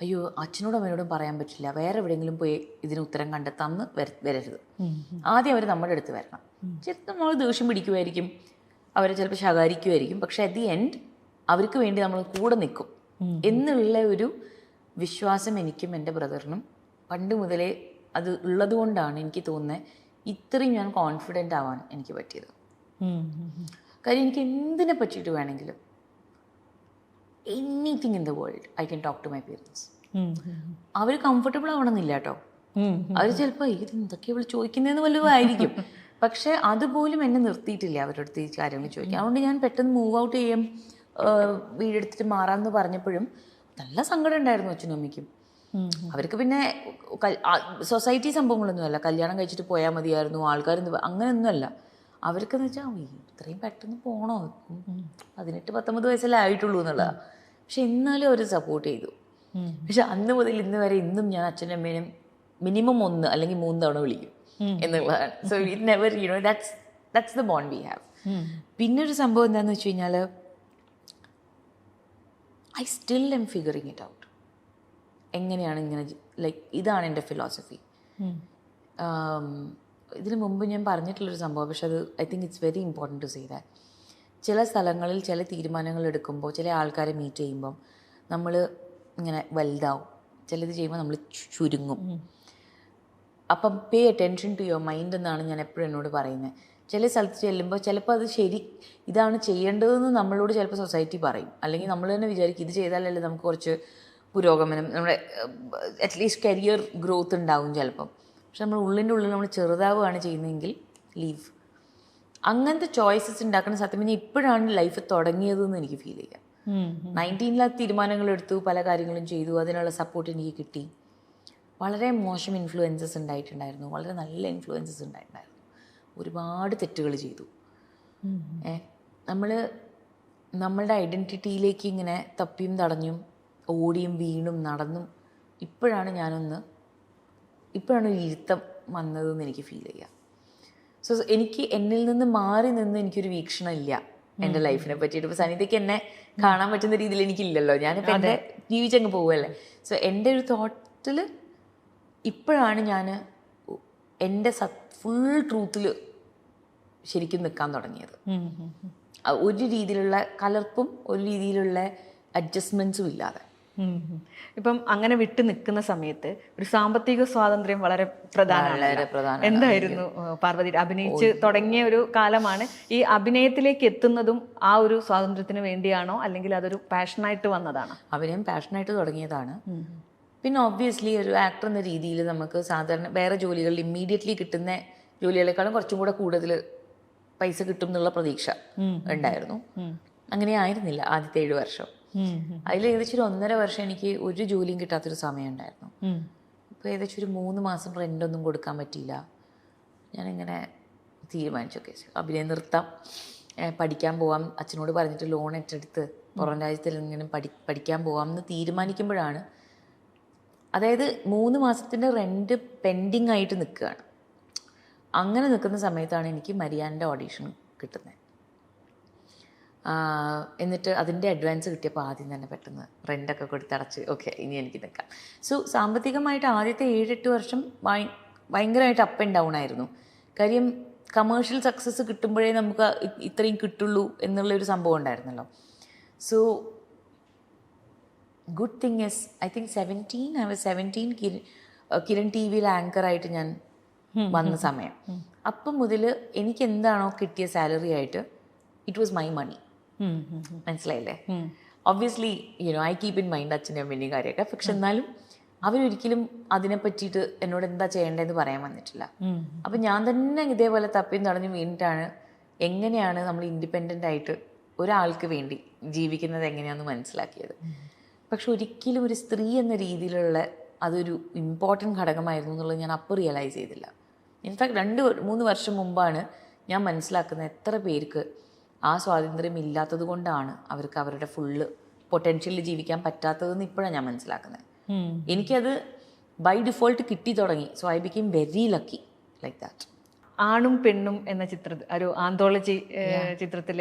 അയ്യോ അച്ഛനോടും അമ്മയോടും പറയാൻ പറ്റില്ല, വേറെ എവിടെയെങ്കിലും പോയി ഇതിന് ഉത്തരം കണ്ടെത്താമെന്ന് വരരുത്. ആദ്യം അവർ നമ്മുടെ അടുത്ത് വരണം. ചിലപ്പോൾ നമ്മൾ ദേഷ്യം പിടിക്കുമായിരിക്കും, അവരെ ചിലപ്പോൾ ശകാരിക്കുമായിരിക്കും. പക്ഷേ അറ്റ് ദി എൻഡ് അവർക്ക് വേണ്ടി നമ്മൾ കൂടെ നിൽക്കും എന്നുള്ള ഒരു വിശ്വാസം എനിക്കും എൻ്റെ ബ്രദറിനും പണ്ട് മുതലേ അത് ഉള്ളത് കൊണ്ടാണ് എനിക്ക് തോന്നുന്നത് ഇത്രയും ഞാൻ കോൺഫിഡൻ്റ് ആവാൻ എനിക്ക് പറ്റിയത്. കാര്യം എനിക്ക് എന്തിനെ പറ്റിയിട്ട് വേണമെങ്കിലും anything in the world I can talk to my parents. അവർ കംഫർട്ടബിൾ ആവണമെന്നില്ല കേട്ടോ. അവർ ചിലപ്പോൾ ഇത് എന്തൊക്കെയാണ് ഇവിടെ ചോദിക്കുന്നതെന്ന് വല്ലതും ആയിരിക്കും. പക്ഷേ അതുപോലും എന്നെ നിർത്തിയിട്ടില്ല അവരുടെ അടുത്ത് ഈ കാര്യങ്ങൾ ചോദിക്കാം. അതുകൊണ്ട് ഞാൻ പെട്ടെന്ന് മൂവ് ഔട്ട് ചെയ്യാം, വീടെടുത്തിട്ട് മാറാമെന്ന് പറഞ്ഞപ്പോഴും നല്ല സങ്കടം ഉണ്ടായിരുന്നു അച്ഛനും അമ്മയ്ക്കും. അവർക്ക് പിന്നെ സൊസൈറ്റി സംഭവങ്ങളൊന്നുമല്ല, കല്യാണം കഴിച്ചിട്ട് പോയാൽ മതിയായിരുന്നു, ആൾക്കാർ അങ്ങനെയൊന്നുമല്ല. അവർക്കെന്ന് വെച്ചാൽ ഇത്രയും പെട്ടെന്ന് പോകണോ, 18-19 വയസ്സല്ലേ ആയിട്ടുള്ളൂ എന്നുള്ളതാണ്. പക്ഷെ എന്നാലും അവർ സപ്പോർട്ട് ചെയ്തു. പക്ഷെ അന്ന് മുതൽ ഇന്ന് വരെ ഇന്നും ഞാൻ അച്ഛനും അമ്മേനും മിനിമം 1 അല്ലെങ്കിൽ 3 തവണ വിളിക്കും എന്നുള്ളതാണ്. So it never that's the bond we have. പിന്നെ ഒരു സംഭവം എന്താണെന്ന് വെച്ച് കഴിഞ്ഞാൽ, I still M figuring it out. എങ്ങനെയാണ് ഇങ്ങനെ, ലൈക്ക് ഇതാണ് എൻ്റെ ഫിലോസഫി. ഇതിനു മുമ്പ് ഞാൻ പറഞ്ഞിട്ടുള്ളൊരു സംഭവം, പക്ഷെ അത് I think it's very important to say that. ചില സ്ഥലങ്ങളിൽ ചില തീരുമാനങ്ങൾ എടുക്കുമ്പോൾ, ചില ആൾക്കാരെ മീറ്റ് ചെയ്യുമ്പം നമ്മൾ ഇങ്ങനെ വലുതാവും, ചിലത് ചെയ്യുമ്പോൾ നമ്മൾ ചുരുങ്ങും. അപ്പം pay attention to your mind എന്നാണ് ഞാൻ എപ്പോഴും എന്നോട് പറയുന്നത്. ചില സ്ഥലത്ത് ചെല്ലുമ്പോൾ ചിലപ്പോൾ അത് ഇതാണ് ചെയ്യേണ്ടതെന്ന് നമ്മളോട് ചിലപ്പോൾ സൊസൈറ്റി പറയും, അല്ലെങ്കിൽ നമ്മൾ തന്നെ വിചാരിക്കും ഇത് ചെയ്താലല്ലേ നമുക്ക് കുറച്ച് പുരോഗമനം, നമ്മുടെ അറ്റ്ലീസ്റ്റ് കരിയർ ഗ്രോത്ത് ഉണ്ടാവും ചിലപ്പം. പക്ഷെ നമ്മൾ ഉള്ളിൻ്റെ ഉള്ളിൽ നമ്മൾ ചെറുതാവുകയാണ് ചെയ്യുന്നതെങ്കിൽ ലീവ്. അങ്ങനത്തെ ചോയ്സസ് ഉണ്ടാക്കുന്ന സത്യം പറഞ്ഞാൽ ഇപ്പോഴാണ് ലൈഫ് തുടങ്ങിയതെന്ന് എനിക്ക് ഫീൽ ചെയ്യാം. 19 തീരുമാനങ്ങൾ എടുത്തു, പല കാര്യങ്ങളും ചെയ്തു, അതിനുള്ള സപ്പോർട്ട് എനിക്ക് കിട്ടി. വളരെ മോശം ഇൻഫ്ലുവൻസസ് ഉണ്ടായിട്ടുണ്ടായിരുന്നു, വളരെ നല്ല ഇൻഫ്ലുവൻസസ് ഉണ്ടായിട്ടുണ്ടായിരുന്നു. ഒരുപാട് തെറ്റുകൾ ചെയ്തു. നമ്മളുടെ ഐഡൻറ്റിറ്റിയിലേക്ക് ഇങ്ങനെ തപ്പിയും തടഞ്ഞും ഓടിയും വീണും നടന്നും ഇപ്പോഴാണ് ഒരു ഇരുത്തം വന്നതെന്ന് എനിക്ക് ഫീൽ ചെയ്യാം. സോ എനിക്ക് എന്നിൽ നിന്ന് മാറി നിന്ന് എനിക്കൊരു വീക്ഷണം ഇല്ല എൻ്റെ ലൈഫിനെ പറ്റിയിട്ട്. ഇപ്പോൾ സനിതയ്ക്ക് എന്നെ കാണാൻ പറ്റുന്ന രീതിയിൽ എനിക്കില്ലല്ലോ, ഞാനിപ്പോൾ എൻ്റെ ജീവിച്ചങ്ങ് പോവുകയല്ലേ. സോ എൻ്റെ ഒരു തോട്ടിൽ ഇപ്പോഴാണ് ഞാൻ എൻ്റെ ഫുൾ ട്രൂത്തിൽ ശരിക്കും നിൽക്കാൻ തുടങ്ങിയത്. ഒരു രീതിയിലുള്ള കലർപ്പും ഒരു രീതിയിലുള്ള അഡ്ജസ്റ്റ്മെൻറ്റ്സും ഇല്ലാതെ. ഇപ്പം അങ്ങനെ വിട്ടു നിൽക്കുന്ന സമയത്ത് ഒരു സാമ്പത്തിക സ്വാതന്ത്ര്യം വളരെ പ്രധാനമാണ്. എന്തായിരുന്നു പാർവതി അഭിനയിച്ച് തുടങ്ങിയ ഒരു കാലമാണ്. ഈ അഭിനയത്തിലേക്ക് എത്തുന്നതും ആ ഒരു സ്വാതന്ത്ര്യത്തിന് വേണ്ടിയാണോ, അല്ലെങ്കിൽ അതൊരു പാഷനായിട്ട് വന്നതാണോ? അഭിനയം പാഷനായിട്ട് തുടങ്ങിയതാണ്. പിന്നെ ഒബ്വിയസ്ലി ഒരു ആക്ടർ എന്ന രീതിയിൽ നമുക്ക് സാധാരണ വേറെ ജോലികളിൽ ഇമ്മീഡിയറ്റ്ലി കിട്ടുന്ന ജോലികളെക്കാളും കുറച്ചും കൂടെ കൂടുതൽ പൈസ കിട്ടും എന്നുള്ള പ്രതീക്ഷ ഉണ്ടായിരുന്നു. അങ്ങനെ ആയിരുന്നില്ല ആദ്യത്തെ 7 വർഷം. അതിൽ ഏകദേശം ഒരു 1.5 വർഷം എനിക്ക് ഒരു ജോലിയും കിട്ടാത്തൊരു സമയം ഉണ്ടായിരുന്നു. ഇപ്പോൾ ഏകദേശം ഒരു 3 മാസം റെൻ്റൊന്നും കൊടുക്കാൻ പറ്റിയില്ല. ഞാനിങ്ങനെ തീരുമാനിച്ചൊക്കെ അഭിനയം നിർത്താം, പഠിക്കാൻ പോവാം, അച്ഛനോട് പറഞ്ഞിട്ട് ലോൺ ഏറ്റെടുത്ത് പുറം രാജ്യത്തിൽ ഇങ്ങനെ പഠിക്കാൻ പോവാം എന്ന് തീരുമാനിക്കുമ്പോഴാണ്, അതായത് 3 മാസത്തിൻ്റെ റെൻറ്റ് പെൻഡിങ് ആയിട്ട് നിൽക്കുകയാണ്. അങ്ങനെ നിൽക്കുന്ന സമയത്താണ് എനിക്ക് മരിയാൻ്റെ ഓഡീഷൻ കിട്ടുന്നത്. എന്നിട്ട് അതിൻ്റെ അഡ്വാൻസ് കിട്ടിയപ്പോൾ ആദ്യം തന്നെ പെട്ടെന്ന് റെൻ്റൊക്കെ കൊടുത്തടച്ച് ഓക്കെ ഇനി എനിക്ക് നിൽക്കാം. സോ സാമ്പത്തികമായിട്ട് ആദ്യത്തെ 7-8 വർഷം ഭയങ്കരമായിട്ട് അപ്പ് ആൻഡ് ഡൗൺ ആയിരുന്നു. കാര്യം കമേഴ്ഷ്യൽ സക്സസ് കിട്ടുമ്പോഴേ നമുക്ക് ഇത്രയും കിട്ടുള്ളൂ എന്നുള്ളൊരു സംഭവം ഉണ്ടായിരുന്നല്ലോ. So good thing is I think 17 Kiran T വിയിൽ ആങ്കറായിട്ട് ഞാൻ വന്ന സമയം. അപ്പം മുതൽ എനിക്ക് എന്താണോ കിട്ടിയ സാലറി ആയിട്ട് ഇറ്റ് വാസ് മൈ മണി. മനസ്സിലായില്ലേ? Obviously I keep in mind അച്ഛൻ്റെ അമ്മേൻ്റെയും കാര്യമൊക്കെ. പക്ഷെ എന്നാലും അവരൊരിക്കലും അതിനെ പറ്റിയിട്ട് എന്നോട് എന്താ ചെയ്യേണ്ടതെന്ന് പറയാൻ വന്നിട്ടില്ല. അപ്പം ഞാൻ തന്നെ ഇതേപോലെ തപ്പിയും തടഞ്ഞു വീണിട്ടാണ് എങ്ങനെയാണ് നമ്മൾ ഇൻഡിപെൻഡൻ്റ് ആയിട്ട് ഒരാൾക്ക് വേണ്ടി ജീവിക്കുന്നത് എങ്ങനെയാണെന്ന് മനസ്സിലാക്കിയത്. പക്ഷെ ഒരിക്കലും ഒരു സ്ത്രീ എന്ന രീതിയിലുള്ള അതൊരു ഇമ്പോർട്ടൻറ്റ് ഘടകമായിരുന്നു എന്നുള്ളത് ഞാൻ അപ്പോൾ റിയലൈസ് ചെയ്തില്ല. ഇൻഫാക്ട് 2-3 വർഷം മുമ്പാണ് ഞാൻ മനസ്സിലാക്കുന്നത് എത്ര പേർക്ക് ആ സ്വാതന്ത്ര്യം ഇല്ലാത്തത് കൊണ്ടാണ് അവർക്ക് അവരുടെ ഫുള്ള് പൊട്ടൻഷ്യലിൽ ജീവിക്കാൻ പറ്റാത്തതെന്ന് ഇപ്പോഴാണ് ഞാൻ മനസ്സിലാക്കുന്നത്. എനിക്കത് ബൈ ഡിഫോൾട്ട് കിട്ടി തുടങ്ങി. So I became very lucky like that. ആണും പെണ്ണും എന്ന ചിത്രത്തിൽ ഒരു ആന്തോളജി ചിത്രത്തിൽ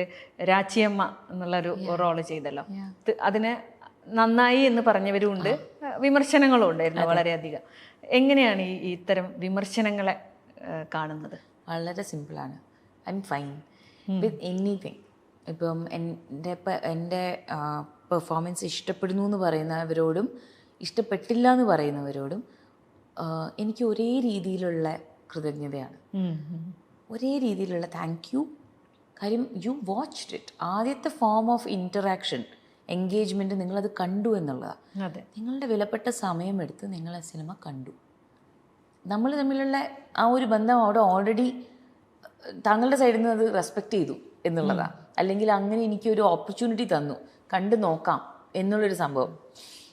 രാച്ചിയമ്മ എന്നുള്ളൊരു റോള് ചെയ്തല്ലോ. അതിന് നന്നായി എന്ന് പറഞ്ഞവരും ഉണ്ട്, വിമർശനങ്ങളും ഉണ്ടായിരുന്നു വളരെയധികം. എങ്ങനെയാണ് ഈ ഇത്തരം വിമർശനങ്ങളെ കാണുന്നത്? വളരെ സിമ്പിളാണ്. I am fine with anything. ഇപ്പം എൻ്റെ പെർഫോമൻസ് ഇഷ്ടപ്പെടുന്നു എന്ന് പറയുന്നവരോടും ഇഷ്ടപ്പെട്ടില്ല എന്ന് പറയുന്നവരോടും എനിക്ക് ഒരേ രീതിയിലുള്ള കൃതജ്ഞതയാണ്, ഒരേ രീതിയിലുള്ള താങ്ക് യു. കാര്യം യു വാച്ച്ഡ് ഇറ്റ്. ആദ്യത്തെ ഫോം ഓഫ് ഇൻറ്ററാക്ഷൻ, എൻഗേജ്മെൻറ്റ് നിങ്ങളത് കണ്ടു എന്നുള്ളതാണ്. നിങ്ങളുടെ വിലപ്പെട്ട സമയമെടുത്ത് നിങ്ങൾ ആ സിനിമ കണ്ടു. നമ്മൾ തമ്മിലുള്ള ആ ഒരു ബന്ധം അവിടെ ഓൾറെഡി താങ്കളുടെ സൈഡിൽ നിന്ന് അത് റെസ്പെക്റ്റ് ചെയ്തു എന്നുള്ളതാണ്. അല്ലെങ്കിൽ അങ്ങനെ എനിക്കൊരു ഓപ്പർച്യൂണിറ്റി തന്നു, കണ്ടു നോക്കാം എന്നുള്ളൊരു സംഭവം.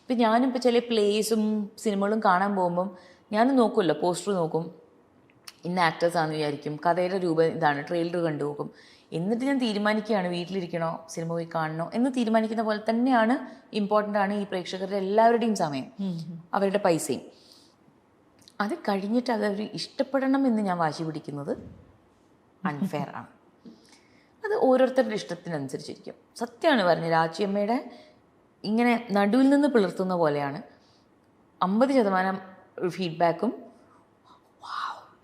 ഇപ്പം ഞാനിപ്പോൾ ചില പ്ലേസും സിനിമകളും കാണാൻ പോകുമ്പം ഞാനും നോക്കുമല്ലോ, പോസ്റ്റർ നോക്കും, ഇന്ന ആക്ടേഴ്സാണെന്ന് വിചാരിക്കും, കഥയുടെ രൂപം ഇതാണ്, ട്രെയിലർ കണ്ടു നോക്കും. എന്നിട്ട് ഞാൻ തീരുമാനിക്കുകയാണ് വീട്ടിലിരിക്കണോ സിനിമ പോയി കാണണോ എന്ന് തീരുമാനിക്കുന്ന പോലെ തന്നെയാണ് ഇമ്പോർട്ടൻ്റ് ആണ് ഈ പ്രേക്ഷകരുടെ എല്ലാവരുടെയും സമയം, അവരുടെ പൈസയും. അത് കഴിഞ്ഞിട്ട് അതൊരു ഇഷ്ടപ്പെടണം എന്ന് ഞാൻ വാശി പിടിക്കുന്നത് അൺഫെയർ ആണ്. അത് ഓരോരുത്തരുടെ ഇഷ്ടത്തിനനുസരിച്ചിരിക്കും. സത്യമാണ് പറഞ്ഞത്, രാച്ചിയമ്മയുടെ ഇങ്ങനെ നടുവിൽ നിന്ന് പിളർത്തുന്ന പോലെയാണ്. 50% ഫീഡ്ബാക്കും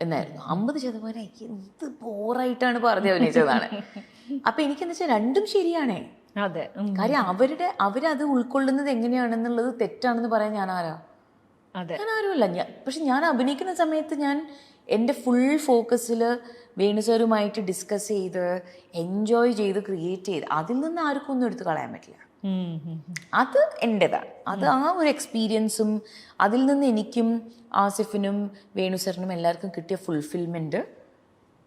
എന്നായിരുന്നു. 50% എനിക്ക് ഇത് ബോറായിട്ടാണ് പറഞ്ഞ് അഭിനയിച്ചതാണ്. അപ്പം എനിക്കെന്ന് വെച്ചാൽ രണ്ടും ശരിയാണേ. അതെ, കാര്യം അവരത് ഉൾക്കൊള്ളുന്നത് എങ്ങനെയാണെന്നുള്ളത് തെറ്റാണെന്ന് പറയാൻ ഞാൻ ആരാ? ഞാൻ ആരുമല്ല. പക്ഷെ ഞാൻ അഭിനയിക്കുന്ന സമയത്ത് ഞാൻ എൻ്റെ ഫുൾ ഫോക്കസിൽ വേണുസാറുമായിട്ട് ഡിസ്കസ് ചെയ്ത് എൻജോയ് ചെയ്ത് ക്രിയേറ്റ് ചെയ്ത് അതിൽ നിന്ന് ആർക്കും ഒന്നും എടുത്ത് കളയാൻ പറ്റില്ല. അത് എൻ്റെതാണ്. അത് ആ ഒരു എക്സ്പീരിയൻസും അതിൽ നിന്ന് എനിക്കും ആസിഫിനും വേണുസാറിനും എല്ലാവർക്കും കിട്ടിയ ഫുൾഫിൽമെൻറ്റ്,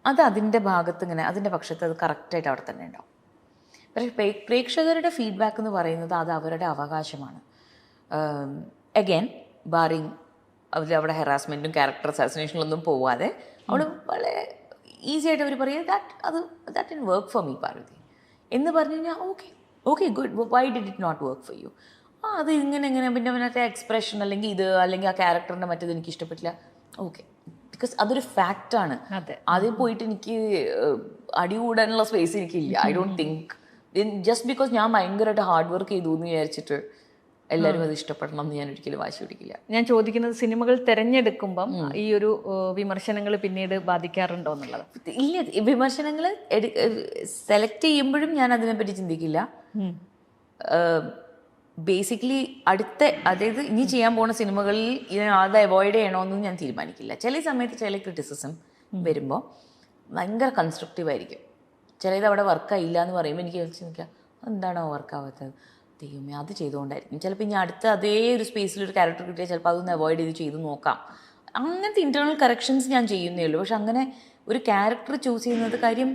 അത് അതിൻ്റെ ഭാഗത്ത് ഇങ്ങനെ അതിൻ്റെ പക്ഷത്ത് അത് കറക്റ്റായിട്ട് അവിടെ തന്നെ ഉണ്ടാവും. പക്ഷേ പ്രേക്ഷകരുടെ ഫീഡ്ബാക്ക് എന്ന് പറയുന്നത് അത് അവരുടെ അവകാശമാണ്. അഗൈൻ ബാറിങ് അവിടെ ഹെറാസ്മെൻറ്റും ക്യാരക്ടർ അസാസിനേഷനിലൊന്നും പോവാതെ അവൾ വളരെ ഈസി ആയിട്ട് അവർ പറയും that in work for me Parvathy എന്ന് പറഞ്ഞു കഴിഞ്ഞാൽ okay good, why did it not work for you? അത് ഇങ്ങനെ പിന്നെ അതിനകത്തെ എക്സ്പ്രഷൻ അല്ലെങ്കിൽ ആ ക്യാരക്ടറിൻ്റെ മറ്റേത് എനിക്ക് ഇഷ്ടപ്പെട്ടില്ല. ഓക്കെ, ബിക്കോസ് അതൊരു ഫാക്റ്റാണ്. അതിൽ പോയിട്ട് എനിക്ക് അടി കൂടാനുള്ള സ്പേസ് എനിക്കില്ല. I don't think just because ഞാൻ ഭയങ്കരമായിട്ട് ഹാർഡ് വർക്ക് ചെയ്തു എന്ന് വിചാരിച്ചിട്ട് എല്ലാവരും അത് ഇഷ്ടപ്പെടണം എന്ന് ഞാൻ ഒരിക്കലും വാശി പിടിക്കില്ല. ഞാൻ ചോദിക്കുന്നത് സിനിമകൾ തിരഞ്ഞെടുക്കുമ്പം ഈ ഒരു വിമർശനങ്ങൾ പിന്നീട് ബാധിക്കാറുണ്ടോ എന്നുള്ളത്. ഇല്ല, വിമർശനങ്ങൾ സെലക്ട് ചെയ്യുമ്പോഴും ഞാൻ അതിനെപ്പറ്റി ചിന്തിക്കില്ല. ബേസിക്കലി അതായത് ഇനി ചെയ്യാൻ പോകുന്ന സിനിമകളിൽ അത് അവോയ്ഡ് ചെയ്യണമെന്നും ഞാൻ തീരുമാനിക്കില്ല. ചില സമയത്ത് ചില ക്രിറ്റിസിസം വരുമ്പോൾ ഭയങ്കര കൺസ്ട്രക്റ്റീവ് ആയിരിക്കും. ചിലത് അവിടെ വർക്കായില്ല എന്ന് പറയുമ്പോൾ എനിക്ക് ചിന്തിക്കാം എന്താണോ വർക്കാവാത്തത്, ദൈവമേ അത് ചെയ്തുകൊണ്ടായിരിക്കും. ചിലപ്പോൾ ഇനി അടുത്ത അതേ ഒരു സ്പേസിലൊരു ക്യാരക്ടർ കിട്ടിയാൽ ചിലപ്പോൾ അതൊന്ന് അവോയ്ഡ് ചെയ്ത് നോക്കാം. അങ്ങനത്തെ ഇൻറ്റേർണൽ കറക്ഷൻസ് ഞാൻ ചെയ്യുന്നേ ഉള്ളൂ. പക്ഷെ അങ്ങനെ ഒരു ക്യാരക്ടർ ചൂസ് ചെയ്യുന്നത് കാര്യം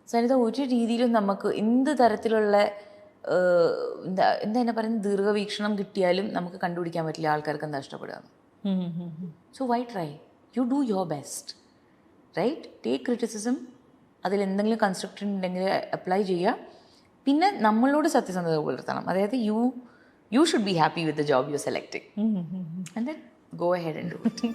സനിത ഒരു രീതിയിലും നമുക്ക് എന്ത് തരത്തിലുള്ള എന്താ പറയുന്നത് ദീർഘവീക്ഷണം കിട്ടിയാലും നമുക്ക് കണ്ടുപിടിക്കാൻ പറ്റില്ല ആൾക്കാർക്ക് എന്താ ഇഷ്ടപ്പെടുകയെന്ന്. So why try, you do your best, right? Take criticism, അതിൽ എന്തെങ്കിലും കൺസ്ട്രക്ഷൻ ഉണ്ടെങ്കിൽ അപ്ലൈ ചെയ്യുക. പിന്നെ നമ്മളോട് സത്യസന്ധത പുലർത്തണം. അതായത് you should be happy with the job you are selecting and then go ahead and do it.